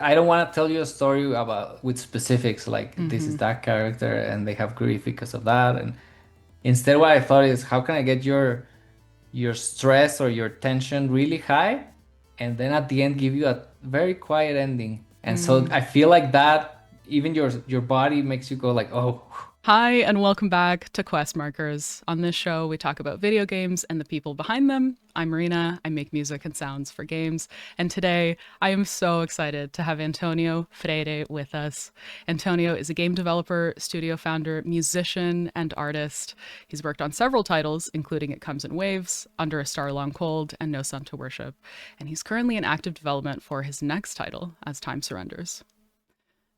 I don't want to tell you a story about with specifics like this is Hmm. that character and they have grief because of that. And instead, what I thought is how can I get your stress or your tension really high, and then at the end give you a very quiet ending. And so Mm. I feel like that even your body makes you go like, oh, Hi, and welcome back to Quest Markers. On this show, we talk about video games and the people behind them. I'm Marina. I make music and sounds for games. And today, I am so excited to have Antonio Freyre with us. Antonio is a game developer, studio founder, musician, and artist. He's worked on several titles, including It Comes in Waves, Under a Star Long Cold, and No Sun to Worship. And he's currently in active development for his next title, As Time Surrenders.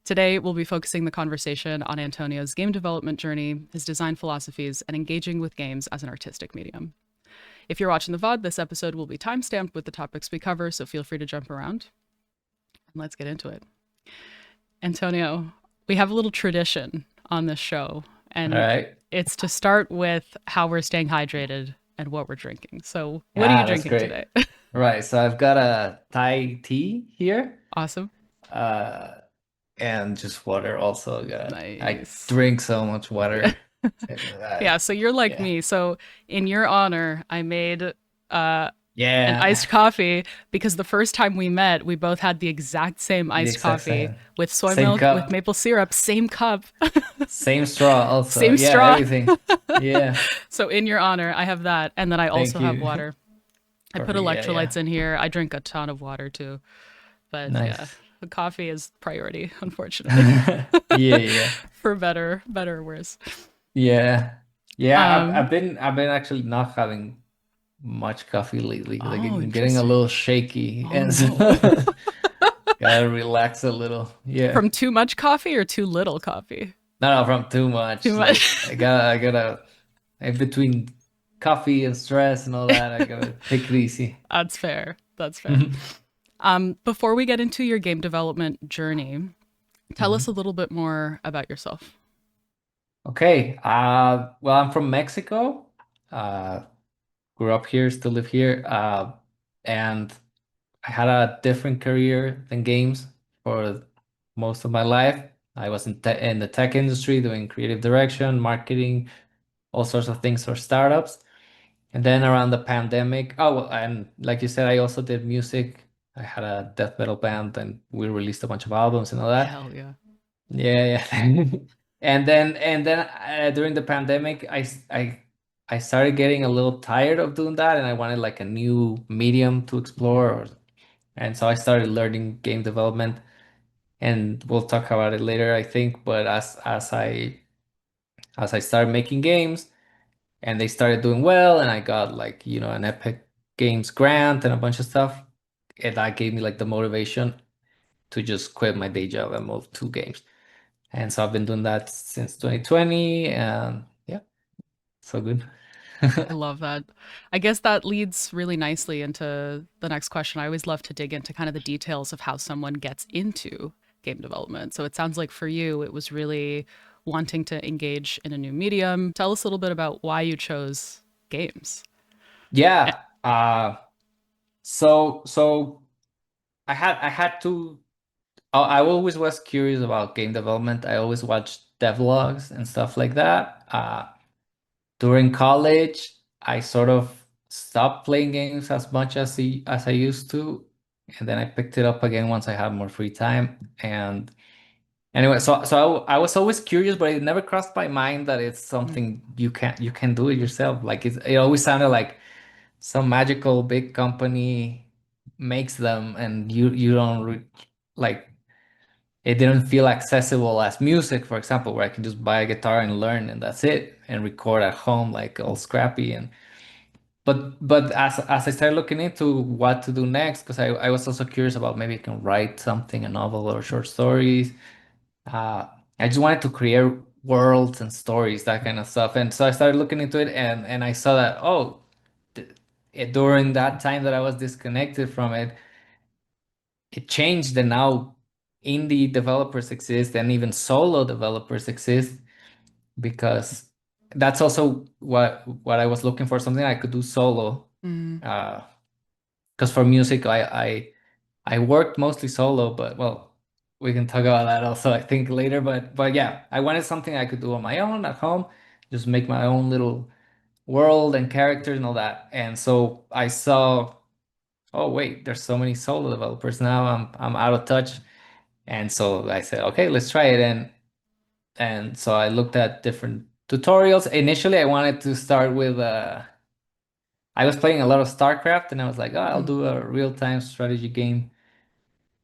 Today, we'll be focusing the conversation on Antonio's game development journey, his design philosophies, and engaging with games as an artistic medium. If you're watching the VOD, this episode will be timestamped with the topics we cover, so feel free to jump around. And let's get into it. Antonio, we have a little tradition on this show, all and right. it's to start with how we're staying hydrated and what we're drinking. So, what are you Yeah, that's drinking great. today? Right. So I've got a Thai tea here. Awesome. Uh and just water also. God, I Nice. drink so much water. And Yeah, so you're like yeah. me. So in your honor, I made an Yeah. iced coffee because the first time we met, we both had the exact same The iced exact coffee same. with soy Same milk, with cup. maple syrup, same cup, Same straw also. same Yeah, straw. everything. Yeah. So in your honor, I have that. And then I also Thank have you. water. I put Perfect. Yeah, electrolytes yeah. in here. I drink a ton of water too. But yeah, Nice. the coffee is priority, unfortunately, Yeah, yeah. for better or worse. Yeah. Yeah, Um, I've been actually not having much coffee lately. Like oh, I'm getting a interesting. little shaky Oh and so no. gotta relax a little. Yeah. From too much coffee or too little coffee? No, no, from too Too much. Like much. I gotta in between coffee and stress and all that, I gotta take it easy. That's fair. That's fair. Before we get into your game development journey, tell us a Mhm. little bit more about yourself. Okay. Well, I'm from Mexico. Uh, grew up here, still live here. And I had a different career than games for most of my life. I was in the tech industry doing creative direction, marketing, all sorts of things for startups. And then around the pandemic, oh, well, and like you said, I also did music. I had a death metal band and we released a bunch of albums and all that. Hell yeah. Yeah, yeah. And then during the pandemic, I started getting a little tired of doing that, and I wanted like a new medium to explore. And so I started learning game development, and we'll talk about it later, I think. But as I started making games, and they started doing well, and I got like an Epic Games grant and a bunch of stuff, and that gave me like the motivation to just quit my day job and move to games. And so I've been doing that since 2020, and yeah, so good. I love that. I guess that leads really nicely into the next question. I always love to dig into kind of the details of how someone gets into game development. So it sounds like for you, it was really wanting to engage in a new medium. Tell us a little bit about why you chose games. Eh, Yeah. So I had to. I always was curious about game development. I always watched devlogs and stuff like that. During college, I sort of stopped playing games as much as I used to, and then I picked it up again once I had more free time. And anyway, so I was always curious, but it never crossed my mind that it's mm, something you can do it yourself. Like it always sounded like some magical big company makes them, and you don't like it didn't feel accessible as music, for example, where I can just buy a guitar and learn, and that's it, and record at home like all scrappy. And but as I started looking into what to do next, because I was also curious about maybe I can write something, a novel or short stories. Uh, I just wanted to create worlds and stories, that kind of stuff. And so I started looking into it, and I saw that, oh, during that time that I was disconnected from it, it changed, and now indie developers exist and even solo developers exist, because that's also what I was looking for, something I could do solo. mm, Because for music, I worked mostly solo, but well, we can talk about that also, I think later. But yeah, I wanted something I could do on my own at home, just make my own little world and characters and all that. And so I saw, oh wait, there's so many solo developers now. I'm out of touch. And so I said, okay, let's try it. And so I looked at different tutorials. Initially, I wanted to start with I was playing a lot of StarCraft, and I was like, oh, I'll Mm. do a real-time strategy game.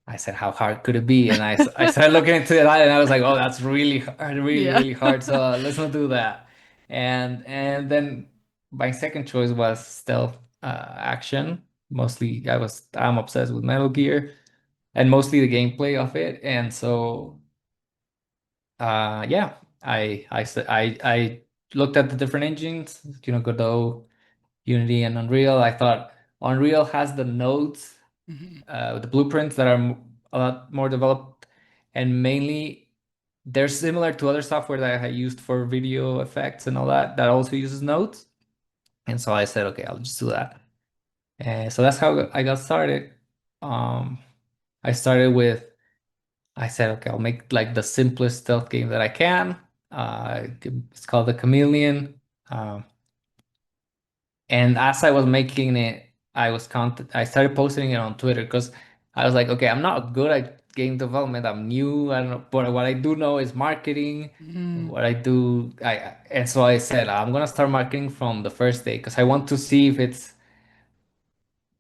I said, how hard could it be? And I started looking into it, and I was like, oh, that's really hard, really, Yeah. really hard. So let's not do that. And then my second choice was stealth action. Mostly, I'm obsessed with Metal Gear and mostly the gameplay of it. And so yeah, I looked at the different engines, Godot, Unity, and Unreal. I thought Unreal has the nodes, Mhm. the blueprints that are a lot more developed, and mainly they're similar to other software that I used for video effects and all that that also uses nodes. And so I said, okay, I'll just do that. And so that's how I got started. Um, I started with I said, okay, I'll make like the simplest stealth game that I can. It's called the Chameleon. Um, and as I was making it, I started posting it on Twitter because I was like, okay, I'm not good at game development. I'm new. I don't know, but what I do know is marketing. Mhm. What I do, and so I said I'm gonna start marketing from the first day because I want to see if it's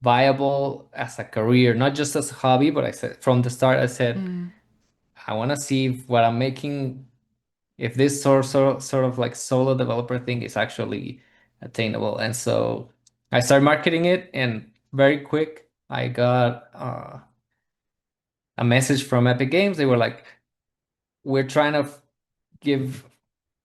viable as a career, not just as a hobby. But I said from the start, I said Mm. I want to see if what I'm making if this sort of like solo developer thing is actually attainable. And so I started marketing it, and very quick I got a message from Epic Games. They were like, "We're trying to give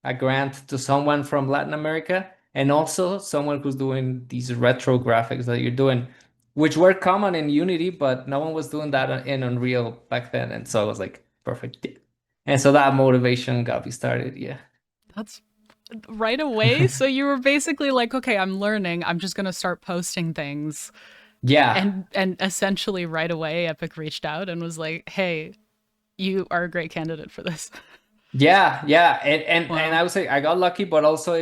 a grant to someone from Latin America and also someone who's doing these retro graphics that you're doing." Which were common in Unity, but no one was doing that in Unreal back then. And so I was like, perfect. And so that motivation got me started. Yeah. That's right away. So you were basically like, okay, I'm learning. I'm just going to start posting things. Yeah. And essentially right away Epic reached out and was like, "Hey, you are a great candidate for this." Yeah, yeah. And Wow. I would say I got lucky, but also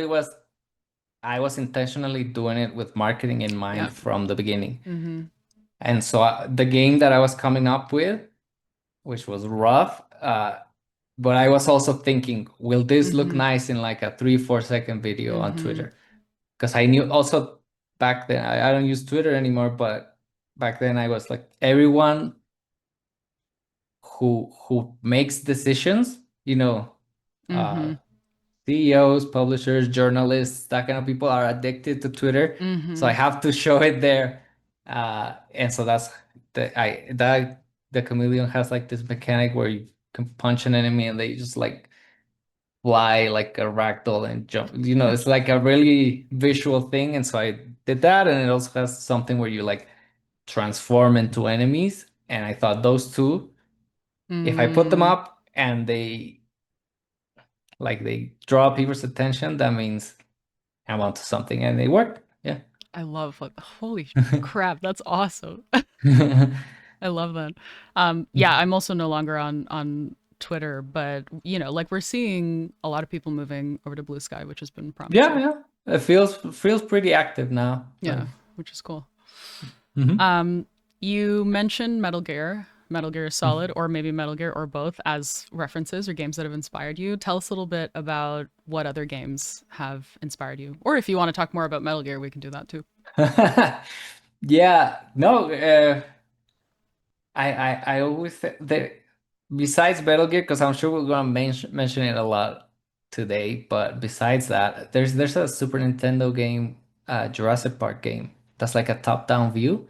I was intentionally doing it with marketing in Yeah. mind from the beginning. Mhm. And so the game that I was coming up with, which was rough, but I was also thinking, will this look Mhm. nice in like a 3, 4 second video on Mhm. Twitter? Because I knew also back then, I don't use Twitter anymore, but back then I was like, everyone who makes decisions, uh Mhm. CEOs, publishers, journalists, that kind of people are addicted to Twitter. So I Mhm. have to show it there. And so that's the chameleon has like this mechanic where you can punch an enemy and they just like fly like a ragdoll and jump. It's like a really visual thing. And so I did that. And it also has something where you like transform into enemies. And I thought those two, if I put them Mm. up and they draw people's attention, that means I'm onto something, and it worked. Yeah. I love what holy crap, that's awesome. I love that. Yeah, I'm also no longer on Twitter, but like we're seeing a lot of people moving over to Blue Sky, which has been Yeah, promising. yeah. It feels pretty active now. Yeah, which is cool. Mhm. You mentioned Metal Gear Mhm. Solid, or maybe Metal Gear or both as references or games that have inspired you. Tell us a little bit about what other games have inspired you. Or if you want to talk more about Metal Gear, we can do that too. Yeah, no, I always that besides Metal Gear, because I'm sure we're gonna mention it a lot today, but besides that, there's a Super Nintendo game, Jurassic Park game that's like a top-down view.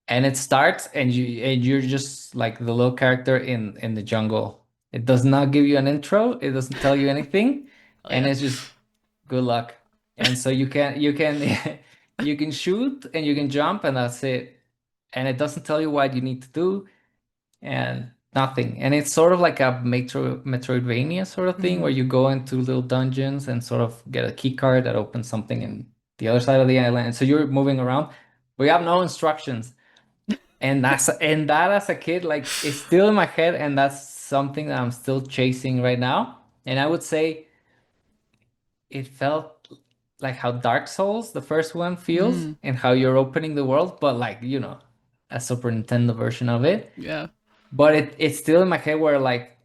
And it starts and you're just like the little character in the jungle. It does not give you an intro, it doesn't tell you anything, Oh and yeah. it's just good luck. And so you can you can shoot and you can jump and that's it. And it doesn't tell you what you need to do and nothing. And it's sort of like a Metroidvania sort of thing where Hmm. you go into little dungeons and sort of get a key card that opens something in the other side of the island. And so you're moving around, but you have no instructions. And that as a kid, like it's still in my head, and that's something that I'm still chasing right now. And I would say it felt like how Dark Souls, the first one, feels, Mm, and how you're opening the world, but like, a Super Nintendo version of it. yeah. But it's still in my head where like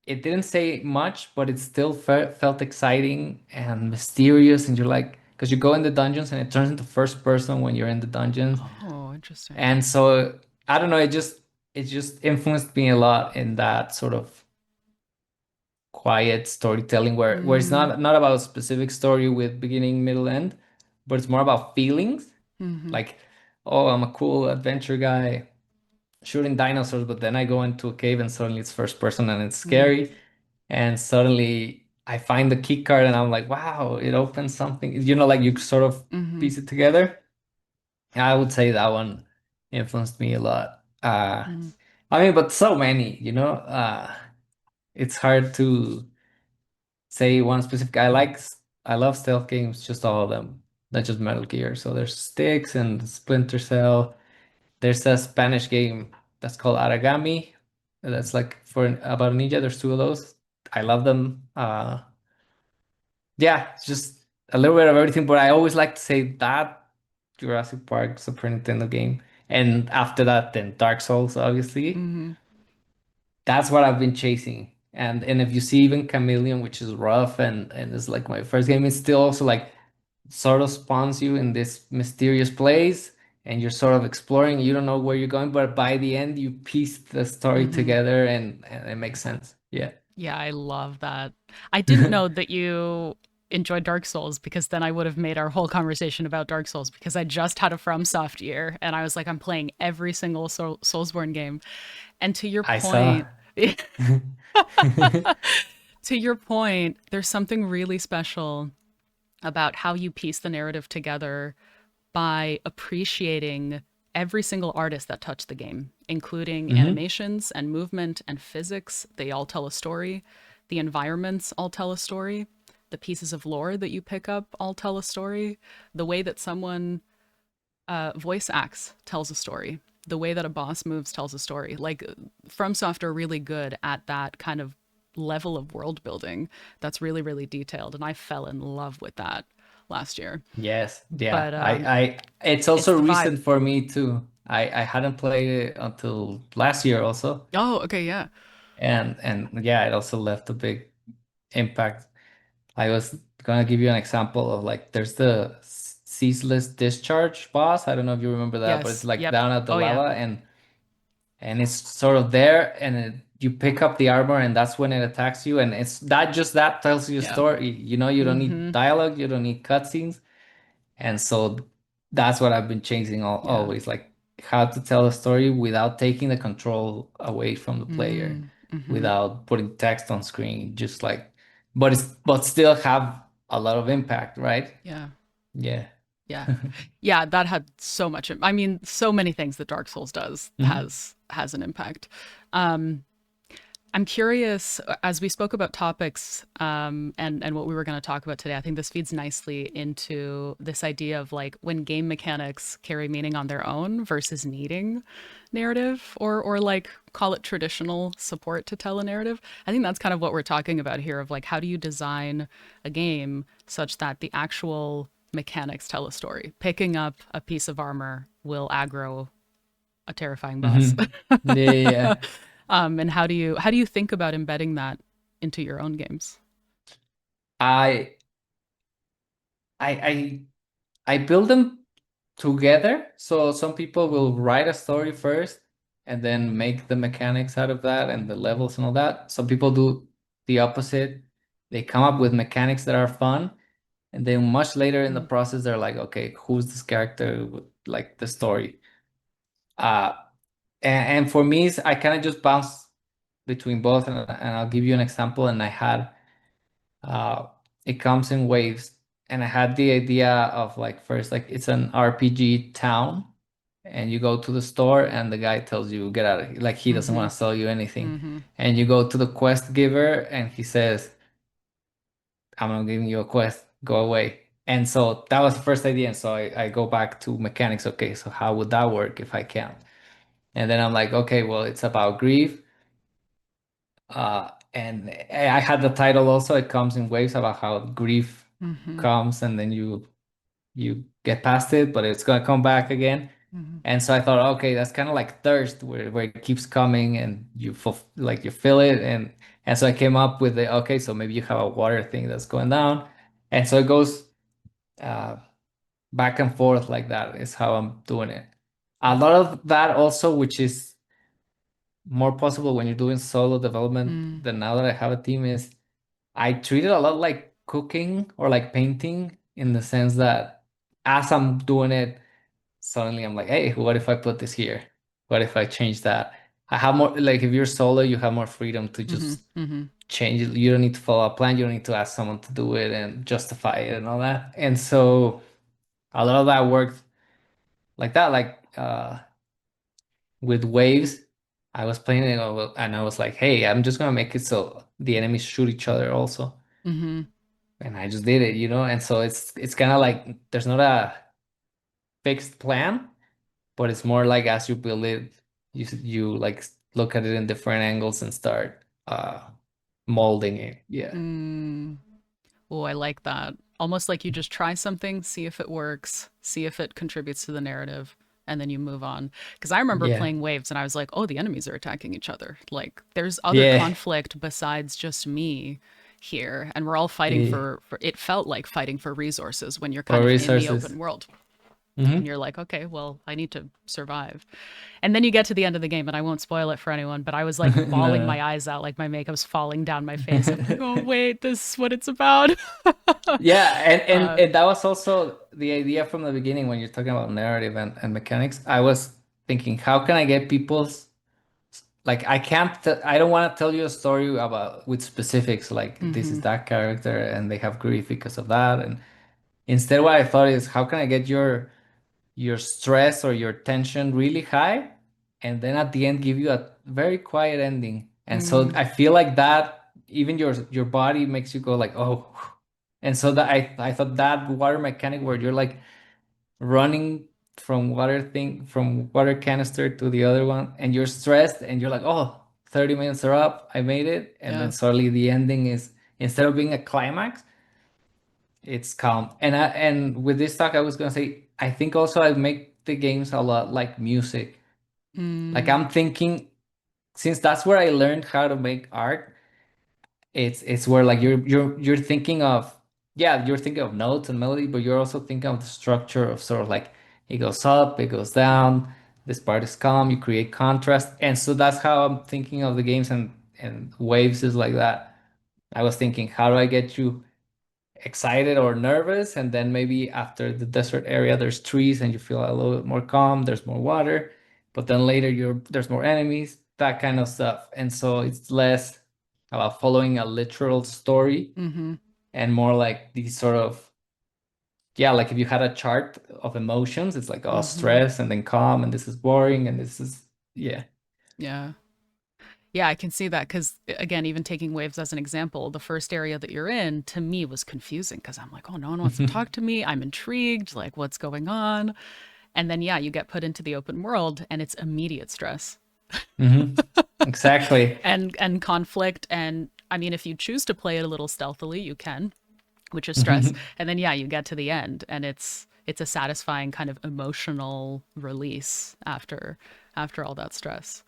it didn't say much, but it still felt exciting and mysterious, and you're like, because you go in the dungeons and it turns into first person when you're in the dungeons. Oh, interesting. And so I don't know, it just influenced me a lot in that sort of quiet storytelling where it's Mm, not about a specific story with beginning, middle, end, but it's more about feelings. mm-hmm, Like, oh, I'm a cool adventure guy shooting dinosaurs, but then I go into a cave and suddenly it's first person and it's mm, scary. And suddenly I find the key card and I'm like, wow, it opens something. Like you sort of mm-hmm, piece it together. I would say that one influenced me a lot. mm, I mean, but so many, it's hard to say one specific. I love stealth games, just all of them, not just Metal Gear. So there's Sticks and Splinter Cell. There's a Spanish game that's called Aragami. That's like about a ninja. There's two of those. I love them. Yeah, it's just a little bit of everything, but I always like to say that Jurassic Park Super Nintendo game. And after that, then Dark Souls, obviously. mm-hmm. That's what I've been chasing. And if you see even Chameleon, which is rough and is like my first game, it's still also like sort of spawns you in this mysterious place and you're sort of exploring, you don't know where you're going, but by the end you piece the story Mm-hmm. together and it makes sense. Yeah. Yeah, I love that. I didn't know that you enjoyed Dark Souls because then I would have made our whole conversation about Dark Souls because I just had a FromSoft year and I was like, I'm playing every single Soulsborne game. And to your I saw. point, to your point, there's something really special about how you piece the narrative together by appreciating every single artist that touched the game, including Hmm. animations and movement and physics. They all tell a story. The environments all tell a story. The pieces of lore that you pick up all tell a story. The way that someone voice acts tells a story. The way that a boss moves tells a story. Like FromSoft are really good at that kind of level of world building that's really, really detailed. And I fell in love with that last year. Yes, yeah. But It's it's also the vibe. recent for me too. I hadn't played it until last year also. Oh, okay, yeah. And yeah, it also left a big impact. I was gonna give you an example of like there's the ceaseless discharge boss. I don't know if you remember that, but it's Yes. like Yep. down at the Oh yeah. lava and it's sort of there you pick up the armor and that's when it attacks you and it's that tells you a Yeah. story. You don't need Mm-hmm. dialogue, you don't need cutscenes. And so that's what I've been chasing Yeah. always, like how to tell a story without taking the control away from the player, Mm-hmm. without putting text on screen, just like, but still have a lot of impact, right? Yeah. Yeah. Yeah. Yeah, that had so much. I mean, so many things that Dark Souls does Hmm. has an impact. Um, I'm curious, as we spoke about topics and what we were going to talk about today, I think this feeds nicely into this idea of like when game mechanics carry meaning on their own versus needing narrative or like call it traditional support to tell a narrative. I think that's kind of what we're talking about here of like how do you design a game such that the actual mechanics tell a story. Picking up a piece of armor will aggro a terrifying boss. Hmm. Yeah, yeah. And how do you think about embedding that into your own games? I I I build them together. So some people will write a story first and then make the mechanics out of that and the levels and all that. Some people do the opposite. They come up with mechanics that are fun, and then much later in the Mm, process, they're like, okay, who's this character with like the story? Uh, and for me, I kind of just bounce between both, and I'll give you an example. And I had uh, it comes in waves. And I had the idea of like first, like it's an RPG town, and you go to the store, and the guy tells you get out of here. Like he doesn't mm-hmm. want to sell you anything. Mm-hmm. And you go to the quest giver, and he says, "I'm not giving you a quest. Go away." And so that was the first idea. And so I go back to mechanics. Okay, so how would that work if I can't? And then I'm like, okay, well, it's about grief. And I had the title also. It comes in waves about how grief Mm-hmm. comes and then you get past it, but it's gonna come back again. Mm-hmm. And so I thought, okay, that's kind of like thirst, where it keeps coming and like you feel it, and so I came up with the okay, so maybe you have a water thing that's going down, and so it goes uh, back and forth like that is how I'm doing it. A lot of that also, which is more possible when you're doing solo development Mm-hmm. than now that I have a team, is I treat it a lot like cooking or like painting in the sense that as I'm doing it, suddenly I'm like, hey, what if I put this here? What if I change that? I have more, like if you're solo, you have more freedom to Mm-hmm. just Mm-hmm. change it. You don't need to follow a plan. You don't need to ask someone to do it and justify it and all that. And so a lot of that worked like that, like with waves. I was playing it and I was like, hey, I'm just gonna make it so the enemies shoot each other also. Mm-hmm. And I just did it, and so it's kind of like there's not a fixed plan, but it's more like as you build it, you like look at it in different angles and start molding it. Yeah. Mm. Oh, I like that. Almost like you just try something, see if it works, see if it contributes to the narrative, and then you move on. Because I remember Yeah. playing Waves and I was like, oh, the enemies are attacking each other. Like, there's other Yeah. conflict besides just me here. And we're all fighting Yeah. for it felt like fighting for resources when you're For kind of in the resources. open world. And Hmm. you're like, okay, well, I need to survive. And then you get to the end of the game, and I won't spoil it for anyone, but I was like bawling No. my eyes out, like my makeup's falling down my face. I'm like, oh, wait, this is what it's about. Yeah, and, and uh, and that was also the idea from the beginning when you're talking about narrative and mechanics. I was thinking, how can I get people's like I don't want to tell you a story about with specifics like this is mm-hmm, that character and they have grief because of that, and instead what I thought is how can I get your stress or your tension really high and then at the end give you a very quiet ending. And so mm, I feel like that even your body makes you go like, oh. And so that I thought that water mechanic where you're like running from water canister to the other one and you're stressed and you're like, oh, 30 minutes are up, I made it. And then yeah. suddenly the ending is instead of being a climax, it's calm. And with this talk, I was gonna say, I think also I make the games a lot like music. Like Mm, I'm thinking, since that's where I learned how to make art, it's where like you're thinking of, yeah, you're thinking of notes and melody, but you're also thinking of the structure of sort of like it goes up, it goes down, this part is calm, you create contrast. And so that's how I'm thinking of the games, and waves is like that. I was thinking, how do I get you excited or nervous, and then maybe after the desert area there's trees and you feel a little bit more calm, there's more water, but then later there's more enemies, that kind of stuff. And so it's less about following a literal story mm-hmm, and more like these sort of, yeah, like if you had a chart of emotions, it's like, oh, mm-hmm. stress and then calm and this is boring and this is, yeah. Yeah. Yeah, I can see that because, again, even taking waves as an example, the first area that you're in to me was confusing because I'm like, oh, no one wants to talk to me. I'm intrigued. Like, what's going on? And then, yeah, you get put into the open world and it's immediate stress Hmm. Exactly. and conflict. And I mean, if you choose to play it a little stealthily, you can, which is stress. Hmm. And then, yeah, you get to the end and it's a satisfying kind of emotional release after all that stress.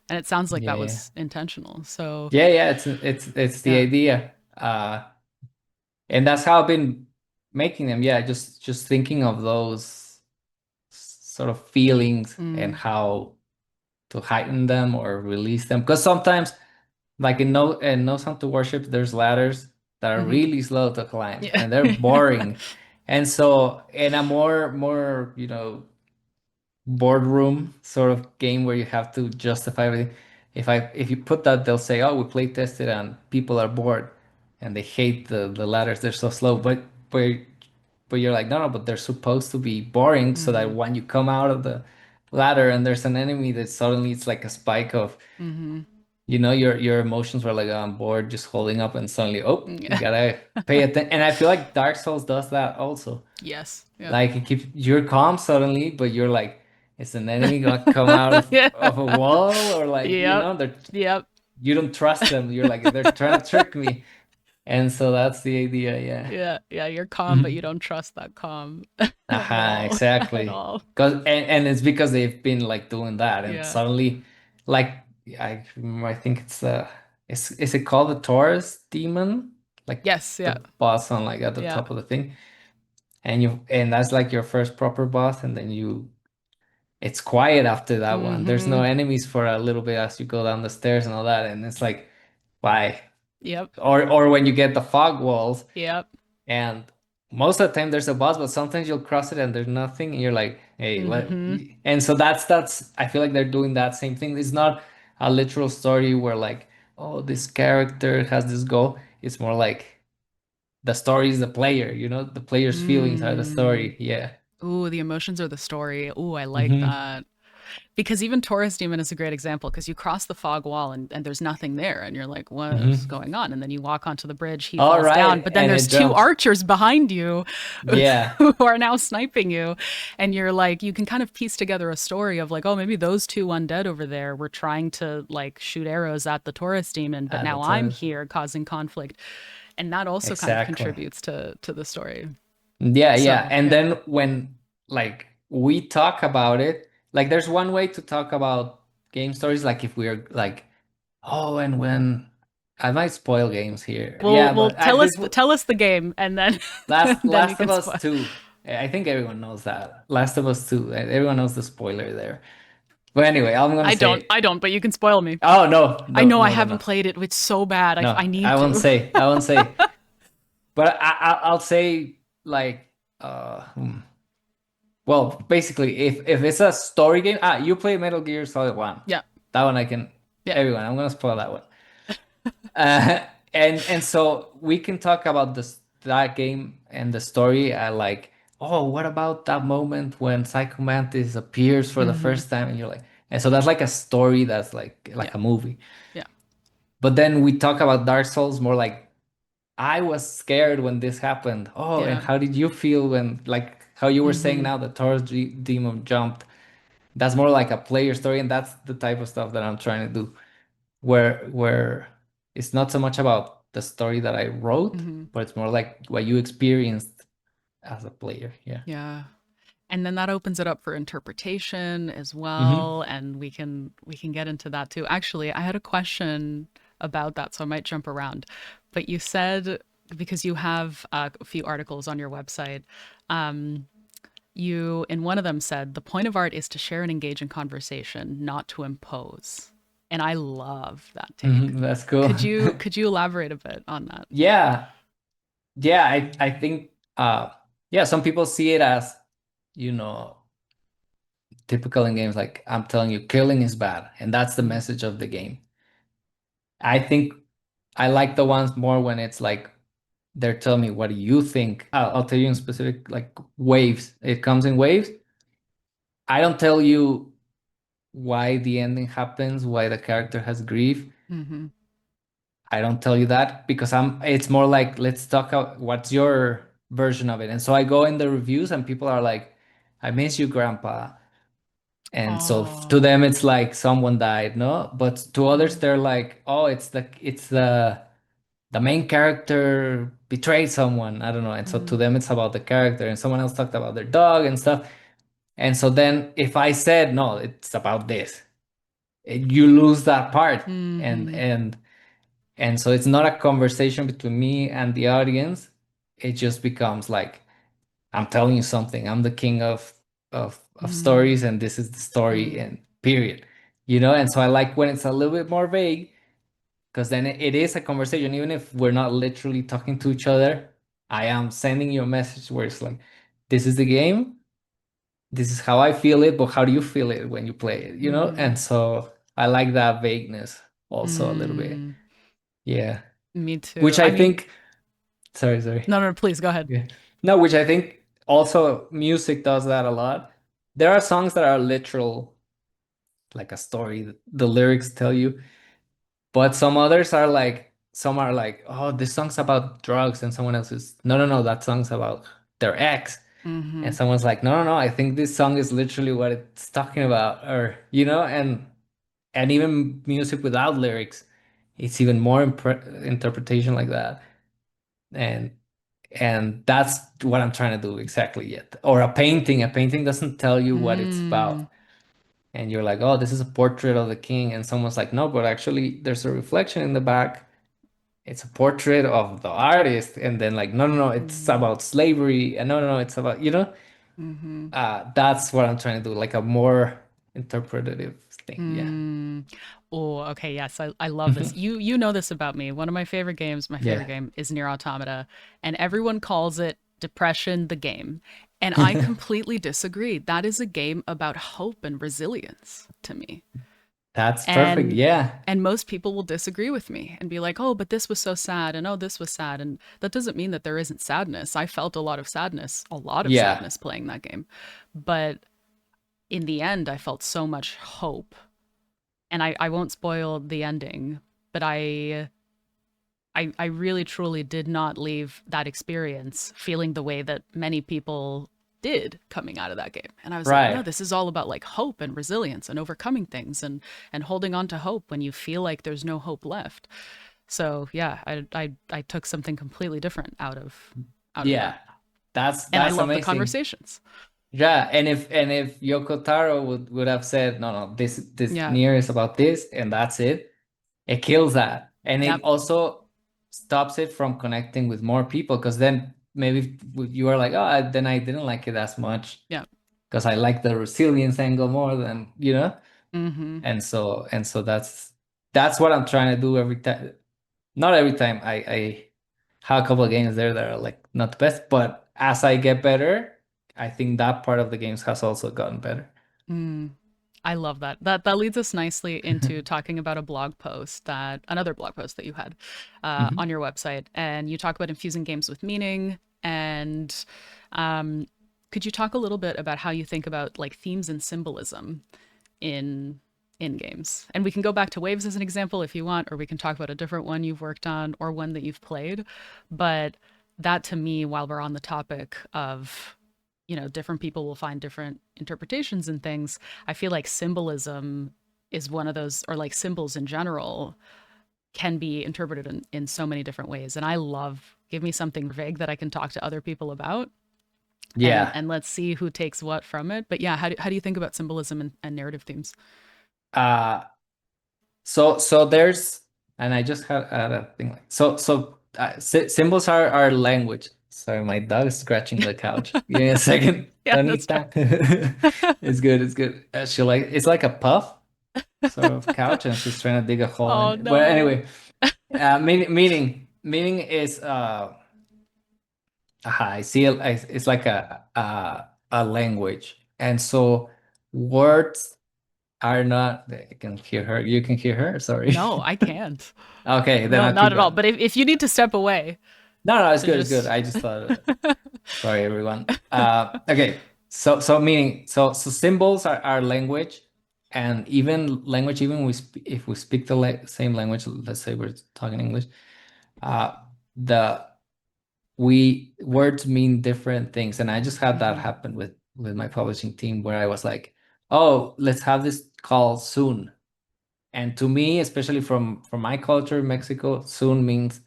And it sounds like that Yeah. was intentional. So, Yeah, it's the yeah. idea. And that's how I've been making them. Yeah, just thinking of those sort of feelings and Mm, how to heighten them or release them. Because sometimes, like in No Sound to Worship, there's ladders that are hmm. really slow to climb Yeah. and they're boring. And so in a more, boardroom sort of game where you have to justify everything. If you put that, they'll say, "Oh, we play tested and people are bored, and they hate the ladders. They're so slow." But you're like, no, but they're supposed to be boring so that Hmm. when you come out of the ladder and there's an enemy, that suddenly it's like a spike of, Hmm. your emotions were like, oh, I'm bored, just holding up, and suddenly, oh, you Yeah. gotta pay attention. And I feel like Dark Souls does that also. Yes. Yeah. Like it keeps you're calm suddenly, but you're like is an enemy gonna come out Yeah. of a wall, or like, Yep. they're, Yep. you don't trust them. You're like, they're trying to trick me. And so that's the idea, yeah. Yeah. Yeah. You're calm, but you Mhm. don't trust that calm at Aha, all. At exactly. all. And it's because they've been like doing that, and Yeah. suddenly, like, I remember, I think it's is it called the Taurus demon? Like Yes. the Yeah. boss on like at the Yeah. top of the thing. And that's like your first proper boss, and then it's quiet after that one. There's no Mm-hmm. enemies for a little bit as you go down the stairs and all that, and it's like, why? Yep. Or when you get the fog walls, Yep. and most of the time there's a boss, but sometimes you'll cross it and there's nothing, and you're like, hey, what? Mm-hmm. And so that's I feel like they're doing that same thing. It's not a literal story where like, oh, this character has this goal. It's more like the story is the player, the player's feelings are the Mm. story. Yeah. Ooh, the emotions are the story. Ooh, I like Hmm. that. Because even Taurus Demon is a great example because you cross the fog wall and there's nothing there and you're like, what's Hmm. going on? And then you walk onto the bridge, he All falls down, right, but then and there's it two jumps. archers behind you Yeah, who are now sniping you. And you're like, you can kind of piece together a story of like, oh, maybe those two undead over there were trying to like shoot arrows at the Taurus Demon, but now that's I'm it. here causing conflict. And that also kind of Exactly. contributes to the story. Yeah, yeah. So, And yeah. then when like we talk about it, like there's one way to talk about game stories, like if we're like, oh, and when I might spoil games here. Well, Yeah, well, but tell us the game, and then then you Last can of Us spoil. 2. I think everyone knows that. Last of Us 2. Everyone knows the spoiler there. But anyway, I'm gonna say, I don't, but you can spoil me. oh no, I no, know I no, no, haven't no. played it. It's so bad. No, I need I won't to. say. I won't say. But I'll say like well, basically, if it's a story game, you play Metal Gear Solid 1. Yeah, That one I can, yeah. everyone, I'm gonna spoil that one. Uh, and so we can talk about that game and the story. I like, oh, what about that moment when Psycho Mantis appears for the Mm-hmm. first time, and you're like, and so that's like a story that's Yeah, like a movie. yeah. But then we talk about Dark Souls more like, I was scared when this happened. Oh, and Yeah. how did you feel when, like, how you were saying Mm-hmm. now the Taurus demon jumped? That's more like a player story, and that's the type of stuff that I'm trying to do, where it's not so much about the story that I wrote, Mm-hmm. but it's more like what you experienced as a player. Yeah. Yeah. And then that opens it up for interpretation as Hmm. well, and we can get into that too. Actually, I had a question about that, so I might jump around. But you said because you have a few articles on your website, um, you in one of them said the point of art is to share and engage in conversation, not to impose. And I love that take. Hmm. That's cool. Could you elaborate a bit on that? Yeah. Yeah. I think yeah, some people see it as, you know, typical in games, like I'm telling you, killing is bad, and that's the Mm, message of the game. I think I like the ones more when it's like they're telling me, what do you think? I'll tell you in specific, like waves. It comes in waves. I don't tell you why the ending happens, why the character has grief. mm-hmm. I don't tell you that because it's more like, let's talk about what's your version of it. And so I go in the reviews and people are like, I miss you, grandpa. And so to Oh. them it's like someone died, no? But to others Mm, they're like, oh, it's the main character betrayed someone. I don't know. And so to mm, them it's about the character, and someone else talked about their dog and stuff. And so then if I said, no, it's about this, you lose that part. And mm-hmm. and and so it's not a conversation between me and the audience. It just becomes like, I'm telling you something. I'm the king of Mm, stories, and this is the story, mm, and period. And so I like when it's a little bit more vague, because then it is a conversation, even if we're not literally talking to each other. I am sending you a message where it's like, this is the game, this is how I feel it, but how do you feel it when you play it, mm-hmm. And so I like that vagueness also a little bit. Mm, Yeah. me too. Which I I mean, think, sorry. no, no, please go ahead. Yeah. No, which I think also music does that a lot. There are songs that are literal, like a story, the lyrics tell you. But some are like, oh, this song's about drugs, and someone else is, no, no, no, that song's about their ex. Mm-hmm. And someone's like, no, no, no, I think this song is literally what it's talking about, or and even music without lyrics, it's even more interpretation like that. And and that's what I'm trying to do exactly yet. Or a painting doesn't tell you what it's Mm. about. And you're like, oh, this is a portrait of the king. And someone's like, no, but actually there's a reflection in the back. It's a portrait of the artist. And then like, no, no, no, it's Mm. about slavery. And no, no, no, it's about, Mm-hmm. that's what I'm trying to do, like a more interpretative thing. Yeah. Mm. Oh, okay. Yes, I love this. You know this about me. One of my favorite games, my favorite Yeah. game is Near Automata, and everyone calls it Depression the game. And I completely disagree. That is a game about hope and resilience to me. That's perfect. And Yeah. and most people will disagree with me and be like, "Oh, but this was so sad." And, "Oh, this was sad." And that doesn't mean that there isn't sadness. I felt a lot of Yeah. sadness playing that game. But in the end, I felt so much hope, and I won't spoil the ending, but I really truly did not leave that experience feeling the way that many people did coming out of that game. And I was like, no, Right. this is all about like hope and resilience and overcoming things and holding on to hope when you feel like there's no hope left. So yeah, I took something completely different out of that. Yeah. And I That's love the amazing. conversations. Yeah, and if Yoko Taro would have said, no, no, this Yeah. near is about this and that's it kills that. And it Yep. also stops it from connecting with more people because then maybe you are like, oh, then I didn't like it as much Yep. because I like the resilience angle more than, Mm-hmm. and so that's what I'm trying to do every time. Not every time. I have a couple of games there that are like not the best, but as I get better, I think that part of the games has also gotten better. Mm. I love that. That leads us nicely into talking about a blog post that another blog post that you had on Mhm. your website, and you talk about infusing games with meaning. And um, could you talk a little bit about how you think about like themes and symbolism in in games? And we can go back to Waves as an example if you want, or we can talk about a different one you've worked on or one that you've played. But that to me, while we're on the topic of different people will find different interpretations and things. I feel like symbolism is one of those, or like symbols in general, can be interpreted in so many different ways. And I love give me something vague that I can talk to other people about, Yeah. and let's see who takes what from it. But yeah, how do you think about symbolism and narrative themes? Uh so there's and I just had a thing like symbols are language. Sorry, my dog is scratching the couch. Give me a second, Yeah, that's fine. Donita. It's good, it's good. It's like a puff sort of couch and she's trying to dig a hole in Oh it. But no. anyway, meaning is I see it it's like a language. And so words are not I can hear her. You can hear her, sorry. No, I can't. Okay, then No, I'll not keep at all. going. But if you need to step away, No, no, it's good, it's good. just I just thought sorry everyone. Okay. So meaning so symbols are language and even language even if we speak the same language, let's say we're talking English, uh the we words mean different things. And I just had that Mhm, happen with my publishing team where I was like, oh, let's have this call soon. And to me, especially from my culture in Mexico, soon means,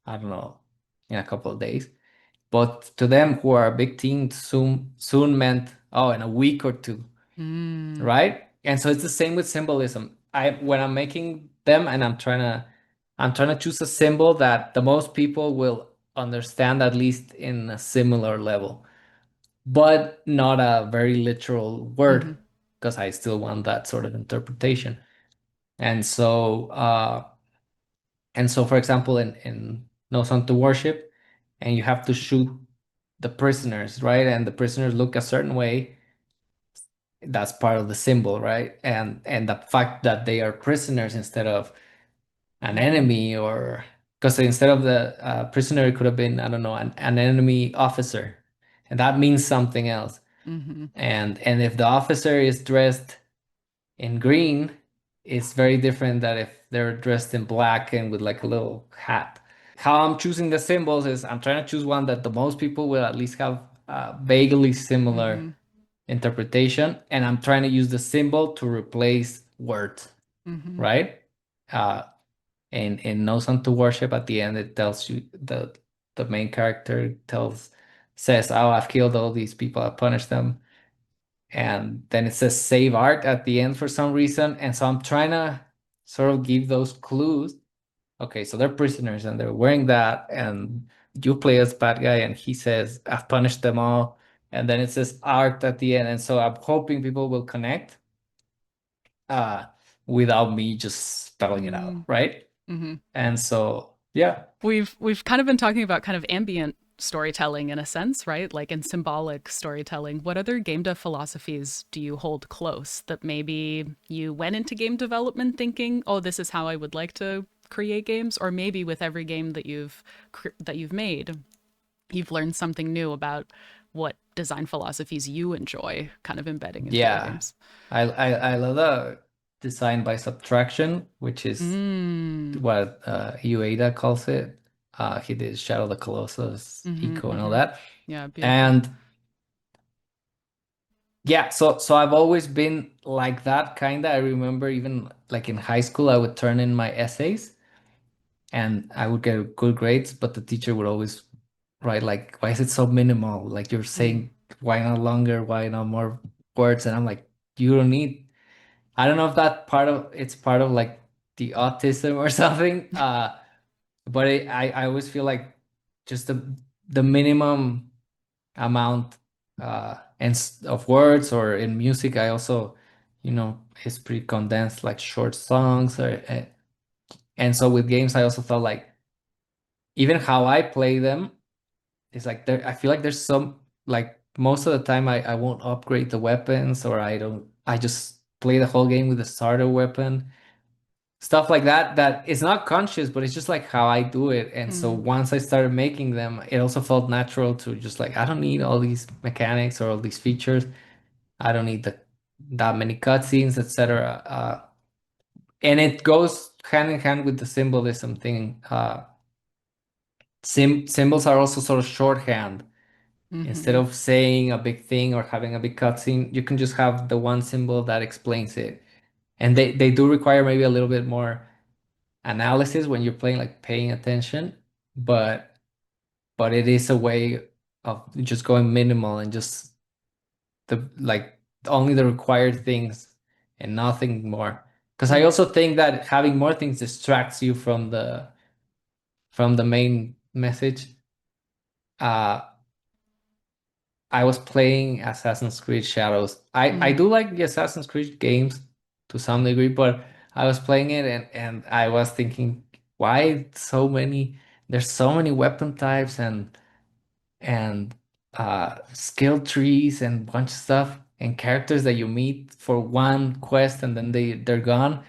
I don't know, in a couple of days. But to them who are a big team, soon meant, oh, in a week or two, mm, right? And so it's the same with symbolism. I when I'm making them and I'm trying to choose a symbol that the most people will understand at least in a similar level, but not a very literal word, mhm, because I still want that sort of interpretation. And so for example in No Son to Worship, and you have to shoot the prisoners, right? And the prisoners look a certain way. That's part of the symbol, right? And the fact that they are prisoners instead of an mhm, enemy, or because instead of the prisoner, it could have been, I don't know, an enemy officer, and that means something else. mhm, And if the officer is dressed in green, it's very different than if they're dressed in black and with like a little hat. How I'm choosing the symbols is I'm trying to choose one that the most people will at least have vaguely similar Mm-hmm. interpretation, and I'm trying to use the symbol to replace words, Mm-hmm. right? Uh, and no son to worship at the end, it tells you the main character says, "Oh, I've killed all these people, I've punished them." And then it says save art at the end for some reason. And so I'm trying to sort of give those clues. Okay, so they're prisoners and they're wearing that, and you play as bad guy, and he says, I've punished them all. And then it says art at the end. And so I'm hoping people will connect uh without me just spelling it out, right? Mm-hmm. And so yeah. We've kind of been talking about kind of ambient storytelling in a sense, right? Like in symbolic storytelling. What other game dev philosophies do you hold close that maybe you went into game development thinking, "Oh, this is how I would like to create games," or maybe with every game that you've made, you've learned something new about what design philosophies you enjoy kind of embedding into your Yeah. games. I love the design by subtraction, which is Mm. what Ueda calls it. He did Shadow of the Colossus, Mm-hmm, Eco, and all mm-hmm. that. Yeah, beautiful. And yeah, so I've always been like that kind of. I remember even like in high school, I would turn in my essays and I would get good grades, but the teacher would always write like, "Why is it so minimal? Like you're Mm. saying, why not longer? Why not more words?" And I'm like, "You don't need." I don't know if that it's part of like the autism or something. But I always feel like just the minimum amount of words, or in music I also, it's pretty condensed, like short songs, and so with games I also felt like even how I play them is like there. I feel like there's some, like most of the time I won't upgrade the weapons, or I just play the whole game with the starter weapon, stuff like that, that it's not conscious, but it's just like how I do it. And so Mm. once I started making them, it also felt natural to just like, I don't need all these mechanics or all these features. I don't need that many cutscenes, etc. And it goes hand in hand with the symbolism thing. Symbols are also sort of shorthand. Instead Mm-hmm. of saying a big thing or having a big cutscene, you can just have the one symbol that explains it. And they do require maybe a little bit more analysis when you're playing, like paying attention, but it is a way of just going minimal and just only the required things and nothing more. Because I Mm. also think that having more things distracts you from the main message. Uh, I was playing Assassin's Creed Shadows. I Mm. do like the Assassin's Creed games to some degree, but I was playing it, and I was thinking, why so many? There's so many weapon types and skill trees and bunch of stuff and characters that you meet for one quest and then they're gone.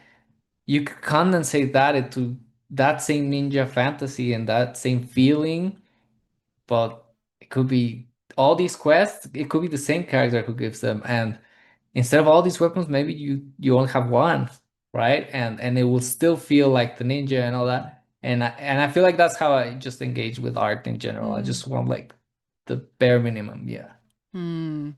You could condensate that into that same ninja fantasy and that same feeling, but it could be all these quests, it could be the same character who gives them. And instead of all these weapons, maybe you only have one, right? And it will still feel like the ninja and all that. And I feel like that's how I just engage with art in general. I Mm. just want like the bare minimum. Yeah. Mm.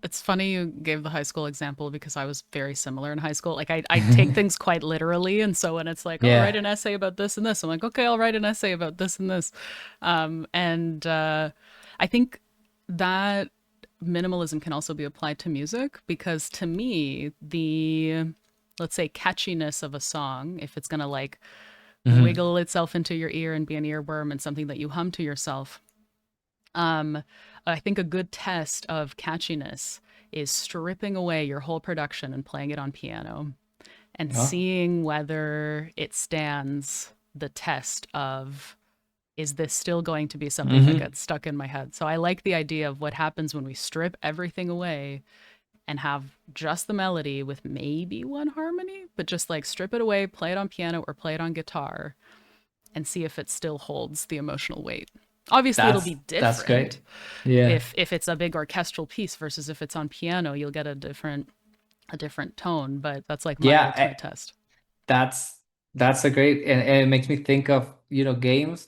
It's funny you gave the high school example because I was very similar in high school. Like I take things quite literally, and so when it's like, oh, write Yeah. an essay about this and this, I'm like, okay, I'll write an essay about this and this. And I think that minimalism can also be applied to music because to me, the let's say catchiness of a song, if it's gonna like Hmm. wiggle itself into your ear and be an earworm and something that you hum to yourself, um, I think a good test of catchiness is stripping away your whole production and playing it on piano and Oh. seeing whether it stands the test of, is this still going to be something that Hmm. gets stuck in my head? So I like the idea of what happens when we strip everything away and have just the melody with maybe one harmony, but just like strip it away, play it on piano or play it on guitar and see if it still holds the emotional weight. Obviously, it'll be That's great. different Yeah. if it's a big orchestral piece versus if it's on piano, you'll get a different tone. But that's like my Yeah. ultimate test. That's a great, and it makes me think of, games.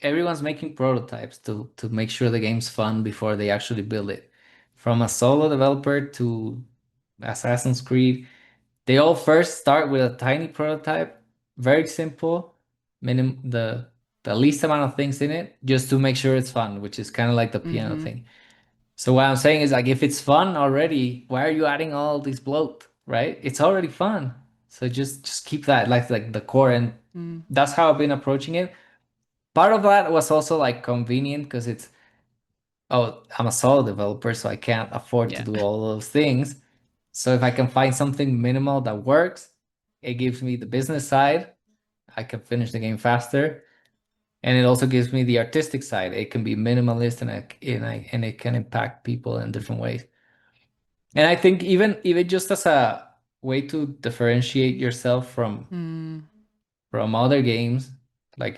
everyone's making prototypes to make sure the game's fun before they actually build it. From a solo developer to Assassin's Creed, they all first start with a tiny prototype, very simple, the least amount of things in it, just to make sure it's fun, which is kind of like the piano Mm-hmm. thing. So what I'm saying is like if it's fun already, why are you adding all this bloat, right? It's already fun. So just keep that like the core, and Mm. that's how I've been approaching it. Part of that was also like convenient because it's, oh, I'm a solo developer, so I can't afford to Yeah. do all those things. So if I can find something minimal that works, it gives me the business side. I can finish the game faster, and it also gives me the artistic side. It can be minimalist, and it can impact people in different ways. And I think even just as a way to differentiate yourself Mm. from other games, like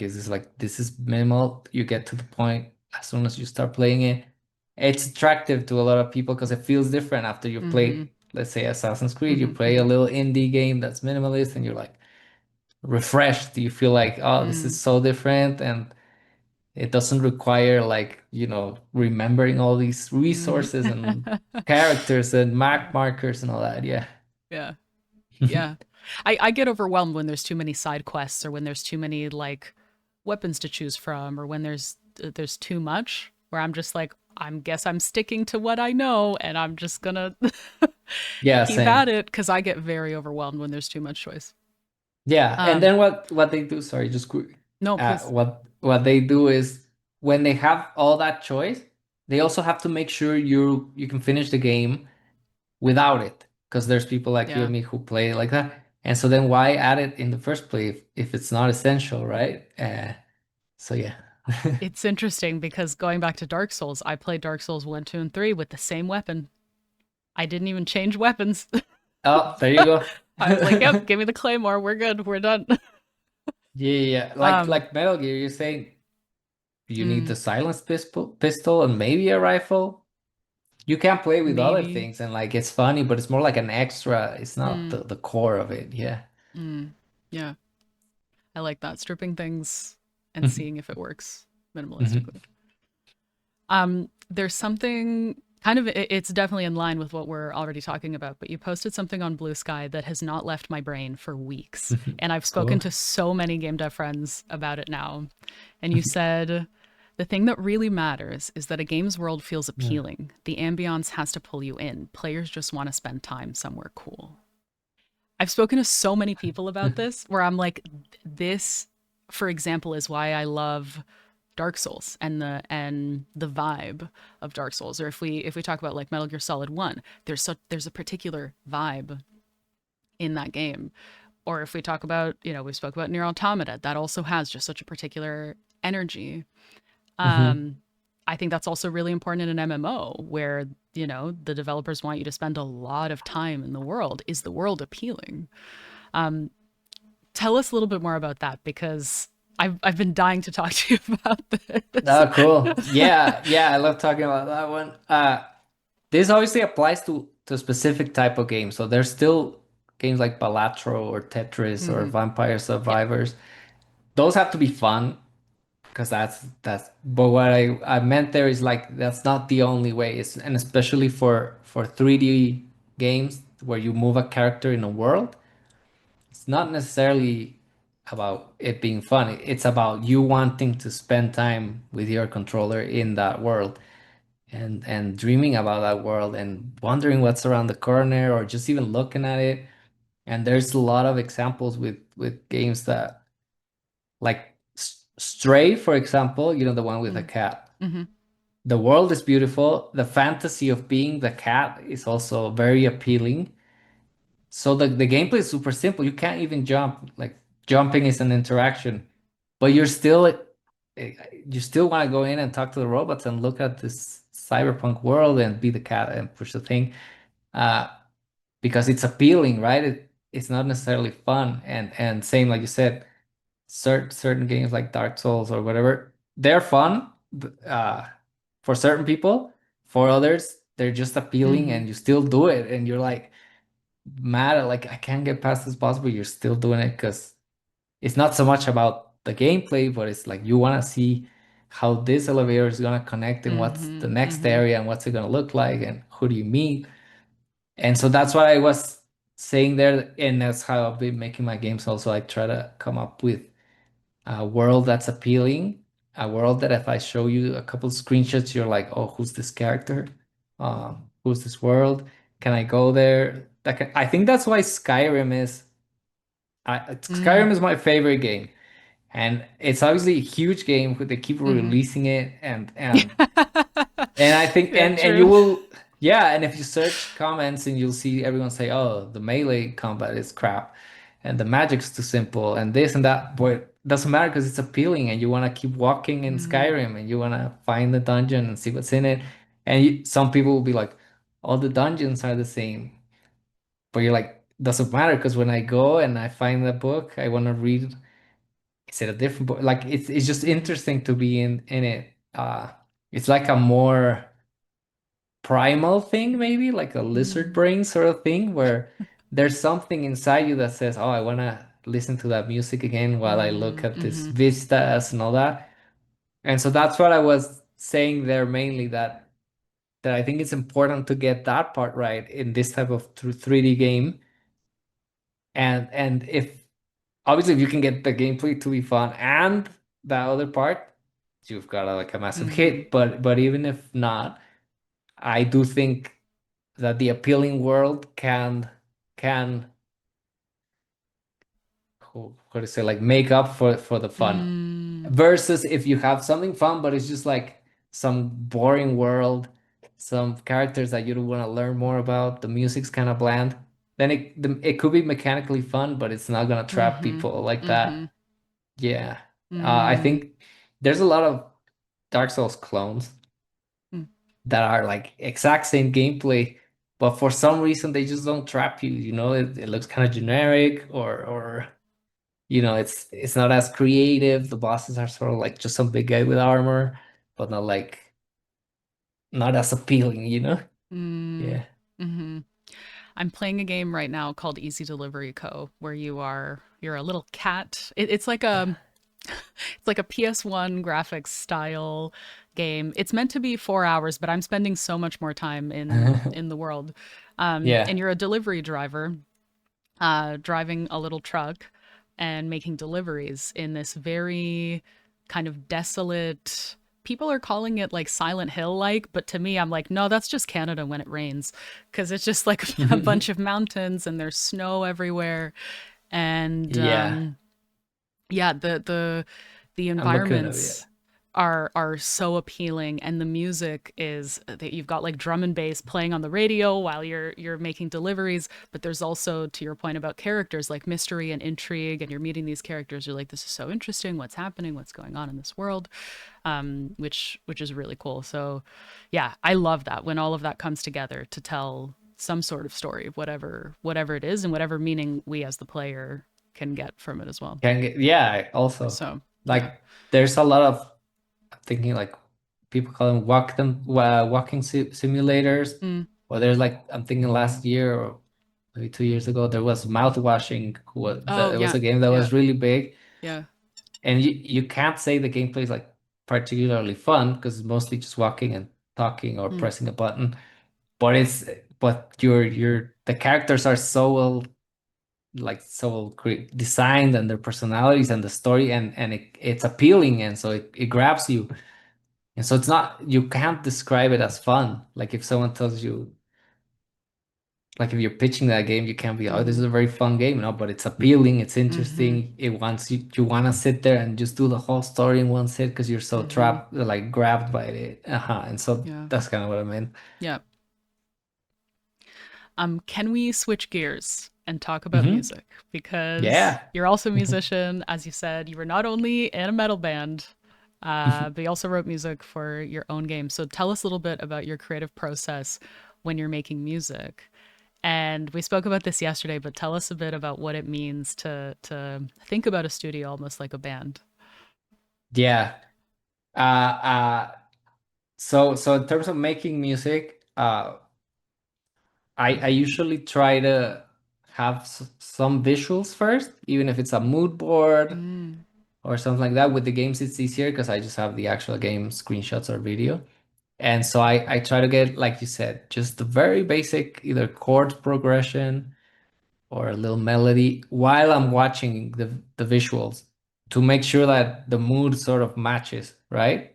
this is minimal, you get to the point as soon as you start playing it. It's attractive to a lot of people because it feels different after you've Mm-hmm. played, let's say, Assassin's Creed. You Mm-hmm. play a Mm-hmm. little indie game that's minimalist and you're like refreshed. You feel like, oh, this is Mm. so different, and it doesn't require like, remembering all these Mm. resources and characters and map markers and all that. Yeah. Yeah. Yeah. I get overwhelmed when there's too many side quests or when there's too many like weapons to choose from or when there's too much where I'm just like I'm guess I'm sticking to what I know and I'm just gonna Yeah, keep same. at it because I get very overwhelmed when there's too much choice. Yeah, and Um, then what they do, sorry, just quick. no, please. What they do is when they have all that choice, they also have to make sure you can finish the game without it, because there's people like you Yeah. and me who play it like that. And so then why add it in the first place if it's not essential, right? So yeah. It's interesting because going back to Dark Souls, I played Dark Souls 1, 2, and 3 with the same weapon. I didn't even change weapons. Oh, there you go. I was like, yep, give me the claymore. We're good. We're done. Yeah, yeah. Like Um, like Metal Gear, you're saying you need mm, the silenced pistol and maybe a rifle. You can play with other maybe. things and like it's funny, but it's more like an extra. It's not Mm, the core of it. Yeah. mm, yeah. I like that. Stripping things and seeing if it works Mhm. minimalistically. There's something kind of, it's definitely in line with what we're already talking about, but you posted something on Blue Sky that has not left my brain for weeks. And I've spoken Cool. to so many game dev friends about it now. And you said, the thing that really matters is that a game's world feels Yeah. appealing. The ambiance has to pull you in. Players just want to spend time somewhere cool. I've spoken to so many people about this where I'm like, this, for example, is why I love Dark Souls and the vibe of Dark Souls. Or if we talk about like Metal Gear Solid 1, there's a particular vibe in that game. Or if we talk about, we spoke about Nier Automata, that also has just such a particular energy. Mhm. Um, I think that's also really important in an MMO where, the developers want you to spend a lot of time in the world. Is the world appealing? Um, Tell us a little bit more about that because I've been dying to talk to you about this. Oh, cool. Yeah, yeah, I love talking about that one. This obviously applies to a specific type of game. So there's still games like Balatro or Tetris or Hmm. Vampire Yeah. Survivors. Those have to be fun because that's. But what I meant there is like that's not the only way. And especially for 3D games where you move a character in a world, it's not necessarily about it being fun. It's about you wanting to spend time with your controller in that world and dreaming about that world and wondering what's around the corner or just even looking at it. And there's a lot of examples with games that like Stray, for example, the one with the cat. Mm-hmm. The world is beautiful. The fantasy of being the cat is also very appealing. So the gameplay is super simple. You can't even jump. Like jumping is an interaction, but you still want to go in and talk to the robots and look at this cyberpunk world and be the cat and push the thing. Uh, because it's appealing, right? It's not necessarily fun. And same like you said, certain games like Dark Souls or whatever, they're fun for certain people. For others, they're just appealing, Mm-hmm. and you still do it, and you're like mad at like I can't get past this boss, but you're still doing it because it's not so much about the gameplay, but it's like you want to see how this elevator is gonna connect and what's the Mm-hmm. next Mm-hmm. area and what's it gonna look like and who do you meet. And so that's what I was saying there, and that's how I've been making my games also. I try to come up with a world that's appealing, a world that if I show you a couple screenshots, you're like, oh, who's this character? Who's this world? Can I go there? I think that's why Mm. Skyrim is my favorite game. And it's obviously a huge game. They keep Mm-hmm. releasing it, and I think Yeah, and you true. will, yeah, and if you search comments and you'll see everyone say, "Oh, the melee combat is crap, and the magic's too simple, and this and that." But it doesn't matter because it's appealing, and you want to keep walking in Mm-hmm. Skyrim, and you want to find the dungeon and see what's in it. And some people will be like, "All the dungeons are the same," but you're like, doesn't matter because when I go and I find the book, I want to read. Is it a different book? Like it's just Mm-hmm. interesting to be in it. It's like a more primal thing, maybe like a lizard Mm-hmm. brain sort of thing, where there's something inside you that says, "Oh, I want to listen to that music again while I look at this Mm-hmm. vistas and all that." And so that's what I was saying there mainly that I think it's important to get that part right in this type of 3D game. And if obviously if you can get the gameplay to be fun and the other part, you've got like a massive Mm-hmm. hit. But even if not, I do think that the appealing world can how to say, like, make up for the fun. Mm. Versus if you have something fun, but it's just like some boring world, some characters that you don't want to learn more about, the music's kind of bland, then it could be mechanically fun, but it's not gonna trap Mm-hmm. people like Mm-hmm. that. Yeah. I Mm. think there's a lot of Dark Souls clones that are like exact same gameplay, but for some reason they just don't trap you. It looks kind of generic, or it's not as creative. The bosses are sort of like just some big guy with armor, but not as appealing. Mm. Yeah. Mm-hmm. I'm playing a game right now called Easy Delivery Co., where you're a little cat. It's like a it's like a PS1 graphics style game. It's meant to be 4 hours, but I'm spending so much more time in the world. And Yeah. you're a delivery driver, driving a little truck and making deliveries in this very kind of desolate. People are calling it like Silent Hill like, but to me, I'm like, no, that's just Canada when it rains, because it's just like a bunch of mountains and there's snow everywhere, and Yeah. yeah, the I'm looking at it. environments are so appealing, and the music is that you've got like drum and bass playing on the radio while you're making deliveries, but there's also, to your point about characters, like mystery and intrigue, and you're meeting these characters, you're like, this is so interesting, what's happening, what's going on in this world, which is really cool. So yeah, I love that when all of that comes together to tell some sort of story, whatever it is, and whatever meaning we as the player can get from it as well. Yeah, also, So yeah. like, there's a lot of, I'm thinking, like, people call them walking simulators. Mm. Or there's, like, I'm thinking last year or maybe 2 years ago, there was mouth washing. Oh It was yeah, a game that yeah, was really big, yeah. and you can't say the gameplay is like particularly fun because it's mostly just walking and talking or Mm. pressing a button. But it's but your the characters are so well, like, so well designed, and their personalities and the story, and it's appealing, and so it grabs you. And so it's not, you can't describe it as fun. Like, if someone tells you, like, if you're pitching that game, you can't be, oh, this is Mm-hmm. a very fun game, but it's appealing, it's Mm-hmm. interesting. It wants you want to sit there and just do the whole story in one sit because you're so Mm-hmm. trapped, like, grabbed by it. And so Yeah. that's kind of what I meant. Yeah. Can we switch gears and talk about Hmm. music? Because Yeah. you're also a musician, as you said. You were not only in a metal band, but you also wrote music for your own game. So tell us a little bit about your creative process when you're making music. And we spoke about this yesterday, but tell us a bit about what it means to think about a studio almost like a band. Yeah. Uh, uh, so in terms of making music, I usually try to have some visuals first, even if it's a mood board Mm. or something like that. With the games, it's easier because I just have the actual game screenshots or video. And so I try to get, like you said, just the very basic either chord progression or a little melody while I'm watching the visuals to make sure that the mood sort of matches, right?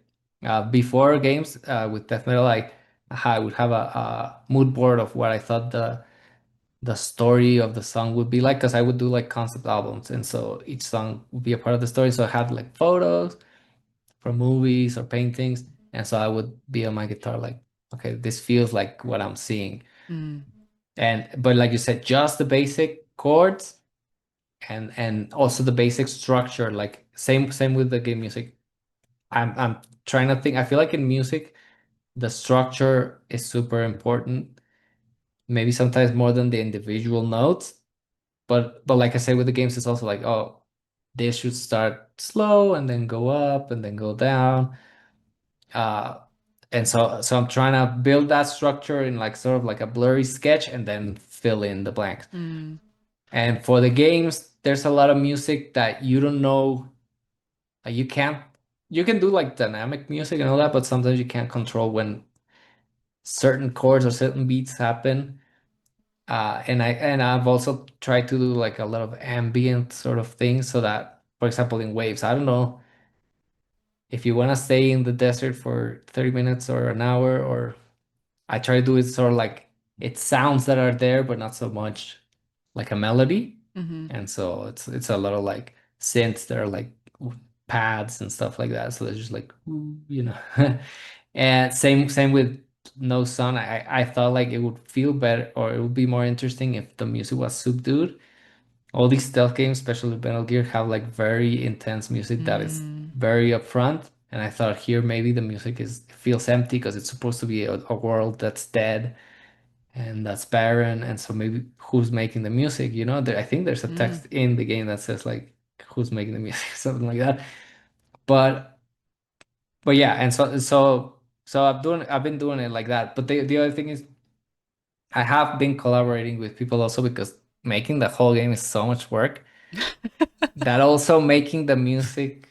Before games with death metal, I would have a mood board of what I thought the story of the song would be like, because I would do like concept albums, and so each song would be a part of the story. So I had like photos from movies or paintings, and so I would be on my guitar like, okay, this feels like what I'm seeing. Mm. And but like you said, just the basic chords and also the basic structure, like same with the game music. I'm trying to think. I feel like in music, the structure is super important, maybe sometimes more than the individual notes. But like I said, with the games, it's also like, oh, they should start slow and then go up and then go down. Uh, and so I'm trying to build that structure in like sort of like a blurry sketch and then fill in the blanks. Mm. And for the games, there's a lot of music that you don't know. You can't, you can do like dynamic music and all that, but sometimes you can't control when certain chords or certain beats happen. And I've also tried to do like a lot of ambient sort of things so that, for example, in waves, I don't know if you want to stay in the desert for 30 minutes or an hour, or I try to do it sort of like it's sounds that are there, but not so much like a melody. Mm-hmm. And so it's a lot of like synths that are like pads and stuff like that. So there's just like And same with No Sun. I thought like it would feel better or it would be more interesting if the music was subdued. All these stealth games, especially Metal Gear, have like very intense music that is Mm. very upfront. And I thought here maybe the music is feels empty because it's supposed to be a world that's dead and that's barren. And so maybe who's making the music? I think there's a Mm. text in the game that says like who's making the music, something like that. But but yeah, and so I've been doing it like that. But the other thing is I have been collaborating with people also because making the whole game is so much work that also making the music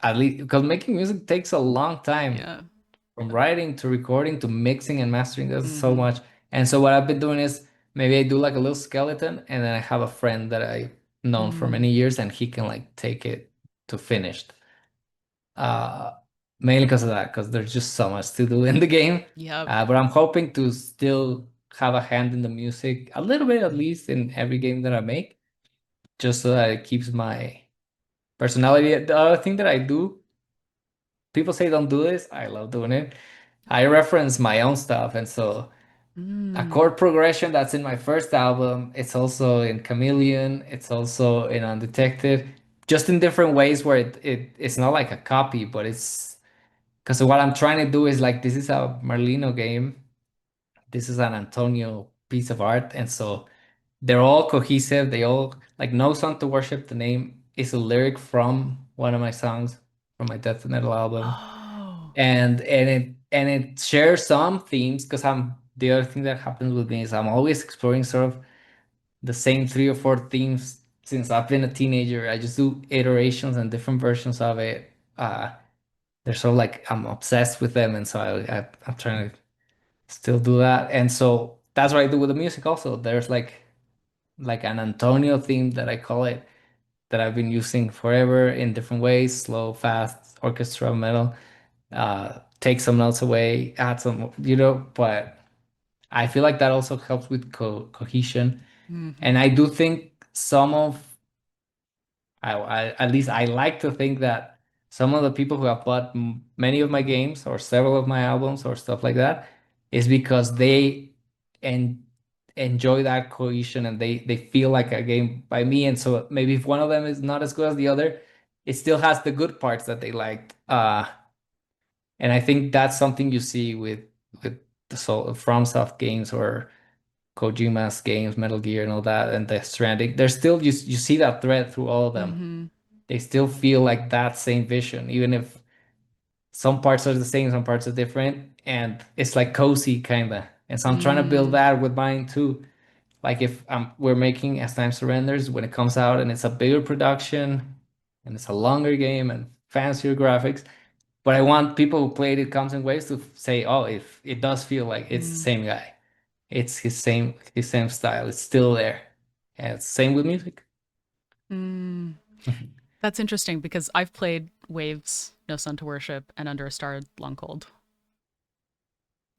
at least because making music takes a long time Yeah. from writing to recording to mixing and mastering. There's so Mm-hmm. much. And so what I've been doing is maybe I do like a little skeleton and then I have a friend that I've known for Mm. many years and he can like take it to finished. Uh, Mainly because of that, because there's just so much to do in the game. Yep. But I'm hoping to still have a hand in the music a little bit at least in every game that I make, just so that it keeps my personality. The other thing that I do, people say don't do this. I love doing it. I reference my own stuff, and so a Mm. chord progression that's in my first album. It's also in Chameleon. It's also in Undetected, just in different ways where it's not like a copy, but it's because what I'm trying to do is like this is a Merlino game. This is an Antonio piece of art, and so they're all cohesive. They all like No Song to Worship. The name is a lyric from one of my songs from my death metal album, Oh. and it shares some themes because I'm the other thing that happens with me is I'm always exploring sort of the same three or four themes since I've been a teenager. I just do iterations and different versions of it. They're sort of like I'm obsessed with them, and so I'm trying to still do that. And so that's what I do with the music also. There's like an Antonio theme that I call it that I've been using forever in different ways, slow, fast, orchestra, metal. Take some notes away, add some, but I feel like that also helps with cohesion. And Mm-hmm. I do think some of at least I like to think that some of the people who have bought many of my games or several of my albums or stuff like that is because they en enjoy that cohesion and they feel like a game by me. And so maybe if one of them is not as good as the other, it still has the good parts that they liked. And I think that's something you see with the FromSoft games or Kojima's games, Metal Gear and all that, and the Stranding. There's still you see that thread through all of them. Mm-hmm. They still feel like that same vision, even if some parts are the same, some parts are different, and it's like cozy kind of. And so I'm trying to build Mm. that with mine too. Like if we're making As Time Surrenders when it comes out and it's a bigger production, and it's a longer game and fancier graphics. But I want people who played it comes in waves to say, oh, if it does feel like it's the Mm, same guy. It's his same style. It's still there. And it's same with music. mm. That's interesting because I've played Waves, No Sun to Worship, and Under a Star Long Cold.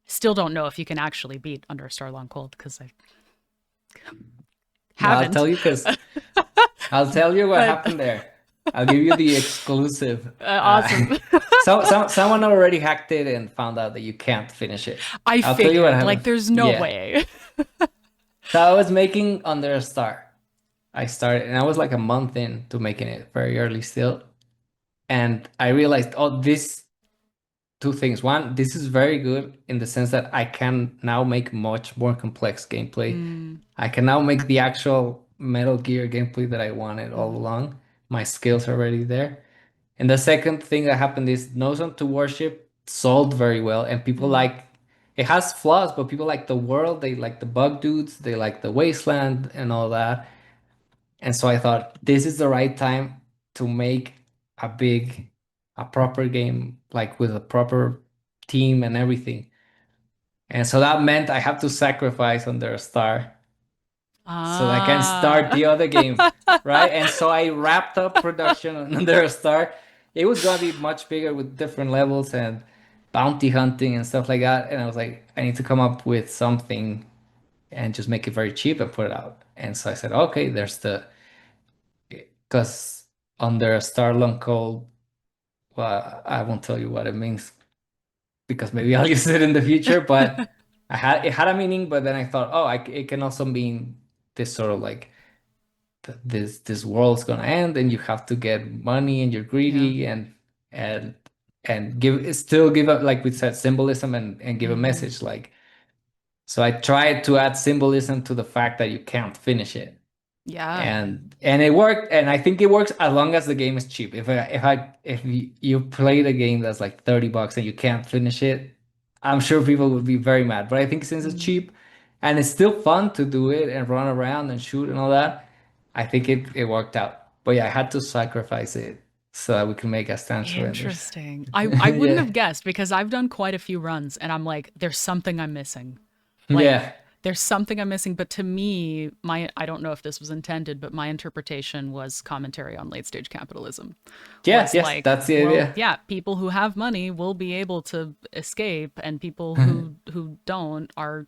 Still don't know if you can actually beat Under a Star Long Cold because I No, I'll haven't. tell you because I'll tell you what But happened there. I'll give you the exclusive. awesome. Someone already hacked it and found out that you can't finish it. I I'll tell you what figured, like, happened. there's no Yeah. way. So I was making Under a Star. I started and I was like a month in to making it very early still. And I realized, oh, this two things. One, this is very good in the sense that I can now make much more complex gameplay. Mm, I can now make the actual Metal Gear gameplay that I wanted all mm, along. My skills are already there. And the second thing that happened is No Zone to Worship sold very well, and people mm, like it has flaws, but people like the world, they like the bug dudes, they like the wasteland and all that. And so I thought this is the right time to make a big, a proper game, like with a proper team and everything. And so that meant I have to sacrifice Under a Star so I can start ah. the other game, right? And so I wrapped up production on Under a Star. It was gonna be much bigger with different levels and bounty hunting and stuff like that. And I was like, I need to come up with something and just make it very cheap and put it out. And so I said, okay, there's the because Under a Star Long Cold, well, I won't tell you what it means because maybe I'll use it in the future, but it had a meaning, but then I thought, oh, it can also mean this sort of like this world's gonna end and you have to get money and you're Yeah. greedy and and give up like we said symbolism and give a Mm, message like so I tried to add symbolism to the fact that you can't finish it yeah. and it worked and I think it works as long as the game is cheap. If you play the game that's like $30 and you can't finish it, I'm sure people would be very mad. But I think since it's Mm, cheap and it's still fun to do it and run around and shoot and all that, I think it worked out. But yeah, I had to sacrifice it so that we can make a stand surrenders. interesting. I wouldn't Yeah. have guessed because I've done quite a few runs and I'm like, there's something I'm missing. Like, Yeah. there's something I'm missing. But to me, my I don't know if this was intended, but my interpretation was commentary on late stage capitalism. Yeah, Was yes, like, that's the well, idea. yeah, people who have money will be able to escape, and people who don't are,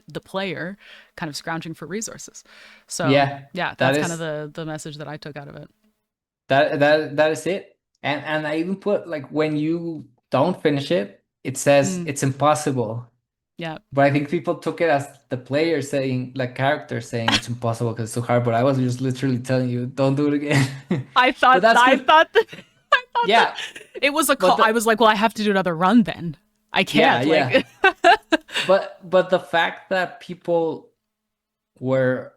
the player kind of scrounging for resources. So Yeah, yeah, that that's kind of is the message that I took out of it. that is it. And I even put like when you don't finish it, it says Mm, it's impossible. yeah. But I think people took it as the player saying, like character saying it's impossible because it's too hard. But I was just literally telling you, don't do it again. I But thought that's I good. thought that I thought that Yeah, it was a but call. I was like, well, I have to do another run then. I yeah, can't yeah. like But the fact that people were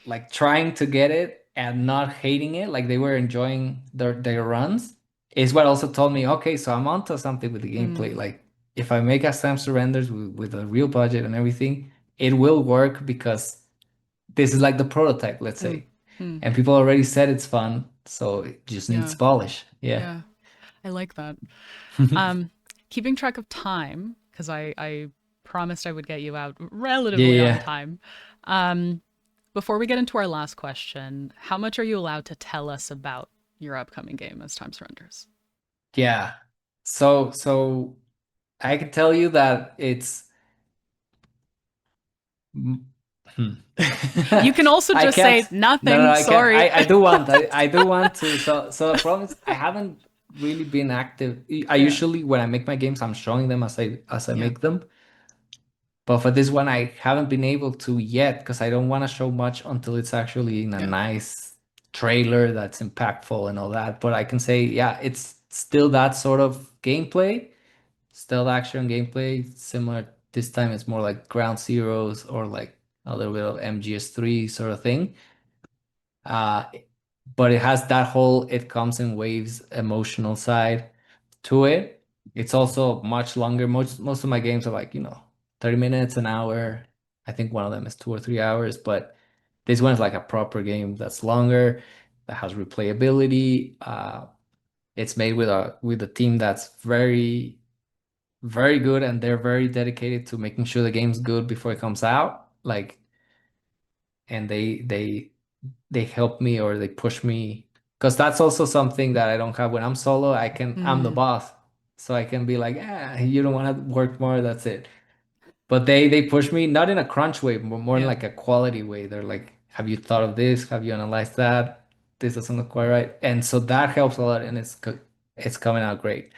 like trying to get it and not hating it, like they were enjoying their runs, is what also told me, okay, so I'm onto something with the gameplay. mm, Like if I make a Sam surrenders with a real budget and everything, it will work because this is like the prototype, let's mm, say. mm, And people already said it's fun, so it just needs yeah, polish. Yeah. yeah. I like that. Keeping track of time because I promised I would get you out Yeah, relatively on yeah. time. Um, Before we get into our last question, how much are you allowed to tell us about your upcoming game as time surrenders? Yeah. So I can tell you that it's Mm, Hmm. You can also I just can't. say No, no, nothing. I can't. Sorry. I do want to. So the problem is I haven't really been active. I Yeah. usually when I make my games, I'm showing them as I Yeah. make them. But for this one, I haven't been able to yet because I don't want to show much until it's actually in a Yeah. nice trailer that's impactful and all that. But I can say, yeah, it's still that sort of gameplay, stealth action gameplay. Similar this time, it's more like Ground Zeroes or like a little bit of MGS3 sort of thing. Uh, but it has that whole it comes in waves emotional side to it. It's also much longer. Most of my games are like, 30 minutes, an hour. I think one of them is 2 or 3 hours, but this one is like a proper game that's longer. that has replayability. It's made with a team that's very good, and they're very dedicated to making sure the game's good before it comes out. Like, and they help me or they push me because that's also something that I don't have when I'm solo. I'm the Mm, boss, so I can be like, you don't want to work more, that's it. But they push me not in a crunch way, but more in yeah. like a quality way. They're like, have you thought of this? Have you analyzed that? This doesn't look quite right. And so that helps a lot, and it's coming out great.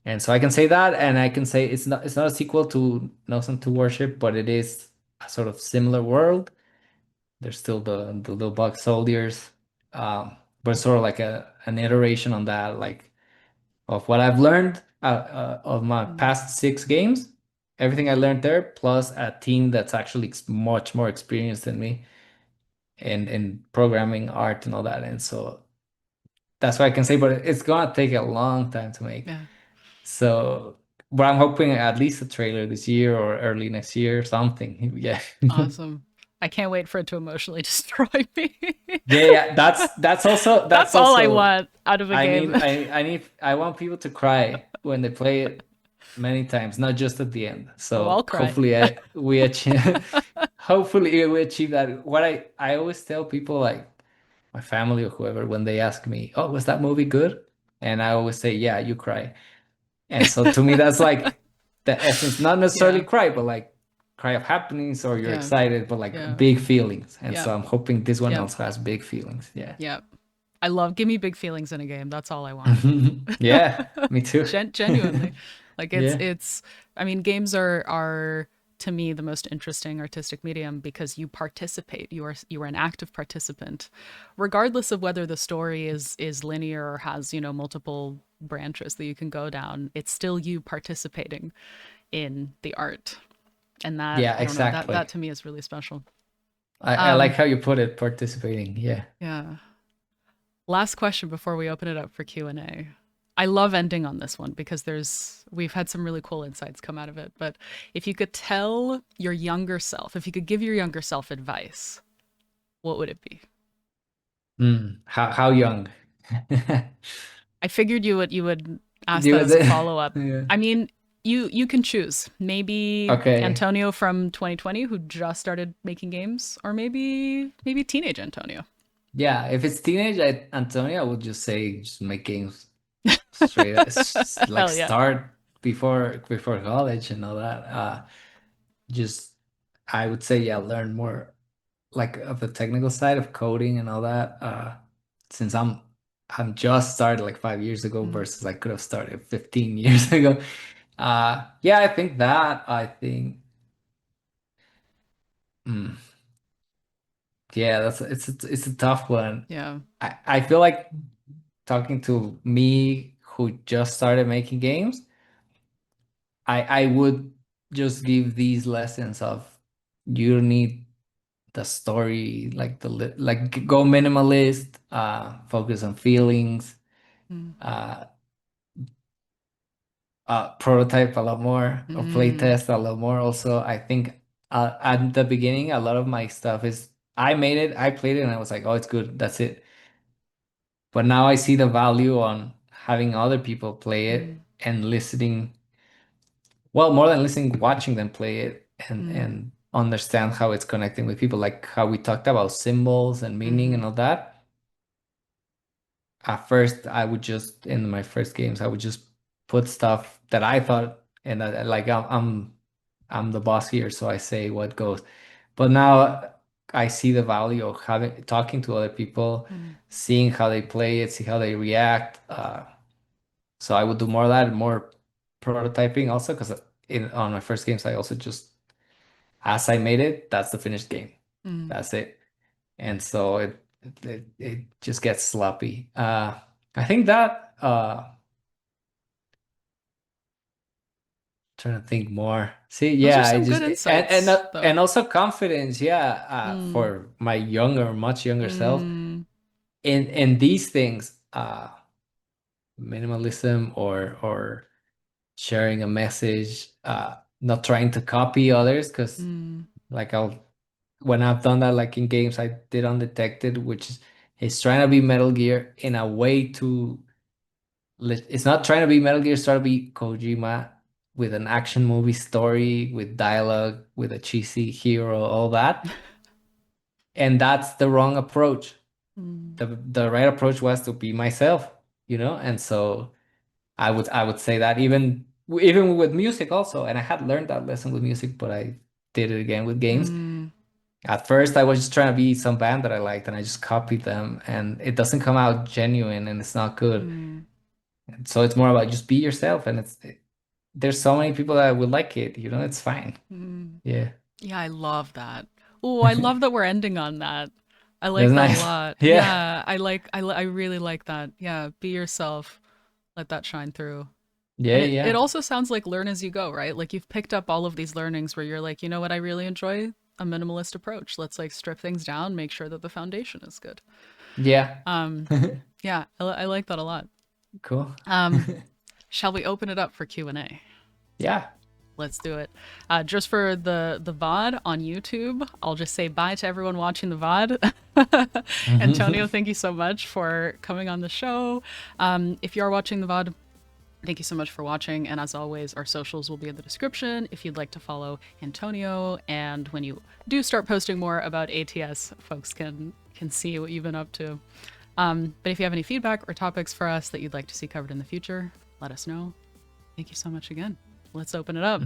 And so I can say that, and I can say it's not a sequel to Nelson to Worship, but it is a sort of similar world. There's still the little bug soldiers, but sort of like a an iteration on that, like of what I've learned of my Mm, past 6 games. Everything I learned there, plus a team that's actually much more experienced than me in programming, art, and all that. And so that's what I can say. But it's gonna take a long time to make. yeah. So, but I'm hoping at least a trailer this year or early next year, something. Yeah. Awesome. I can't wait for it to emotionally destroy me. Yeah, that's That's all I also want out of a game. I want people to cry when they play it many times, not just at the end. Oh, I'll So cry. hopefully we achieve hopefully we achieve that. What I always tell people, like my family or whoever, when they ask me, "Oh, was that movie good?" And I always say, "Yeah, you cry." And so to me, that's like the essence, not necessarily Yeah, cry, but like cry of happenings or you're yeah, excited, but like yeah, big feelings. And yeah, so I'm hoping this one yeah, also has big feelings. Yeah. yeah. I love give me big feelings in a game. That's all I want. Yeah, me too. Genuinely, like Yeah. it's. I mean, games are to me the most interesting artistic medium because you participate. You are an active participant, regardless of whether the story is linear or has multiple branches that you can go down. It's still you participating in the art, and that Yeah, I don't know that exactly. to me is really special. I like Um, how you put it, participating. Yeah. yeah. Last question before we open it up for Q&A. I love ending on this one because we've had some really cool insights come out of it. But if you could tell your younger self, if you could give your younger self advice, what would it be? How young? I figured you would ask You that was as a it? follow-up. Yeah. I mean, you can choose. Maybe Okay. Antonio from 2020 who just started making games, or maybe teenage Antonio. Yeah, if it's teenage Antonio, I would just say just make games straight like Hell yeah. start before college and all that. Just I would say, yeah, learn more like of the technical side of coding and all that. Since I'm just started like 5 years ago Mm, versus I could have started 15 years ago. Yeah, I think that I think mm, yeah, it's a tough one. yeah. I feel like talking to me who just started making games, I would just give these lessons of you need the story, like like go minimalist, focus on feelings, Mm, uh, prototype a lot more or play mm, test a lot more. Also, I think at the beginning, a lot of my stuff is I made it, I played it, and I was like, oh, it's good, that's it. But now I see the value on having other people play mm, it and listening. Well, more than listening, watching them play it mm, and understand how it's connecting with people, like how we talked about symbols and meaning and mm, all that. At first, I would just in my first games, I would just put stuff that I thought, and like I'm the boss here, so I say what goes. But now I see the value of having talking to other people, mm, seeing how they play it, see how they react. So I would do more of that, more prototyping also, because in on my first games, I also just as I made it, that's the finished game. mm. That's it. And so it just gets sloppy. I think that trying to think more. See, Those are yeah, I some just good insights, though. and also confidence, yeah, Mm, for my younger, much younger self mm, in these things, minimalism or sharing a message, not trying to copy others, because mm, like I'll when I've done that, like in games I did undetected, which is It's trying to be Metal Gear in a way to it's not trying to be Metal Gear, it's trying to be Kojima with an action movie story, with dialogue, with a cheesy hero, all that. And that's the wrong approach. Mm, The right approach was to be myself, you know? And so I would say that even with music also, and I had learned that lesson with music, but I did it again with games. mm, At first, I was just trying to be some band that I liked, and I just copied them, and it doesn't come out genuine, and it's not good. mm, And so it's more about just be yourself, and there's so many people that will like it, you know, it's fine. mm. Yeah, Yeah, I love that. Oh, I love that we're ending on that. I that's like that a nice. lot. Yeah, Yeah, I really like that. Yeah, be yourself. Let that shine through. yeah, And it yeah, also sounds like learn as you go, right? Like you've picked up all of these learnings where you're like, you know what, I really enjoy a minimalist approach. Let's like strip things down, make sure that the foundation is good. yeah. Um, yeah, I like that a lot. Cool. Um, shall we open it up for Q&A? Yeah. Let's do it. Just for the VOD on YouTube, I'll just say bye to everyone watching the VOD. Antonio, thank you so much for coming on the show. If you are watching the VOD, thank you so much for watching. And as always, our socials will be in the description if you'd like to follow Antonio. And when you do start posting more about ATS, folks can see what you've been up to. But if you have any feedback or topics for us that you'd like to see covered in the future, let us know. Thank you so much again. Let's open it up.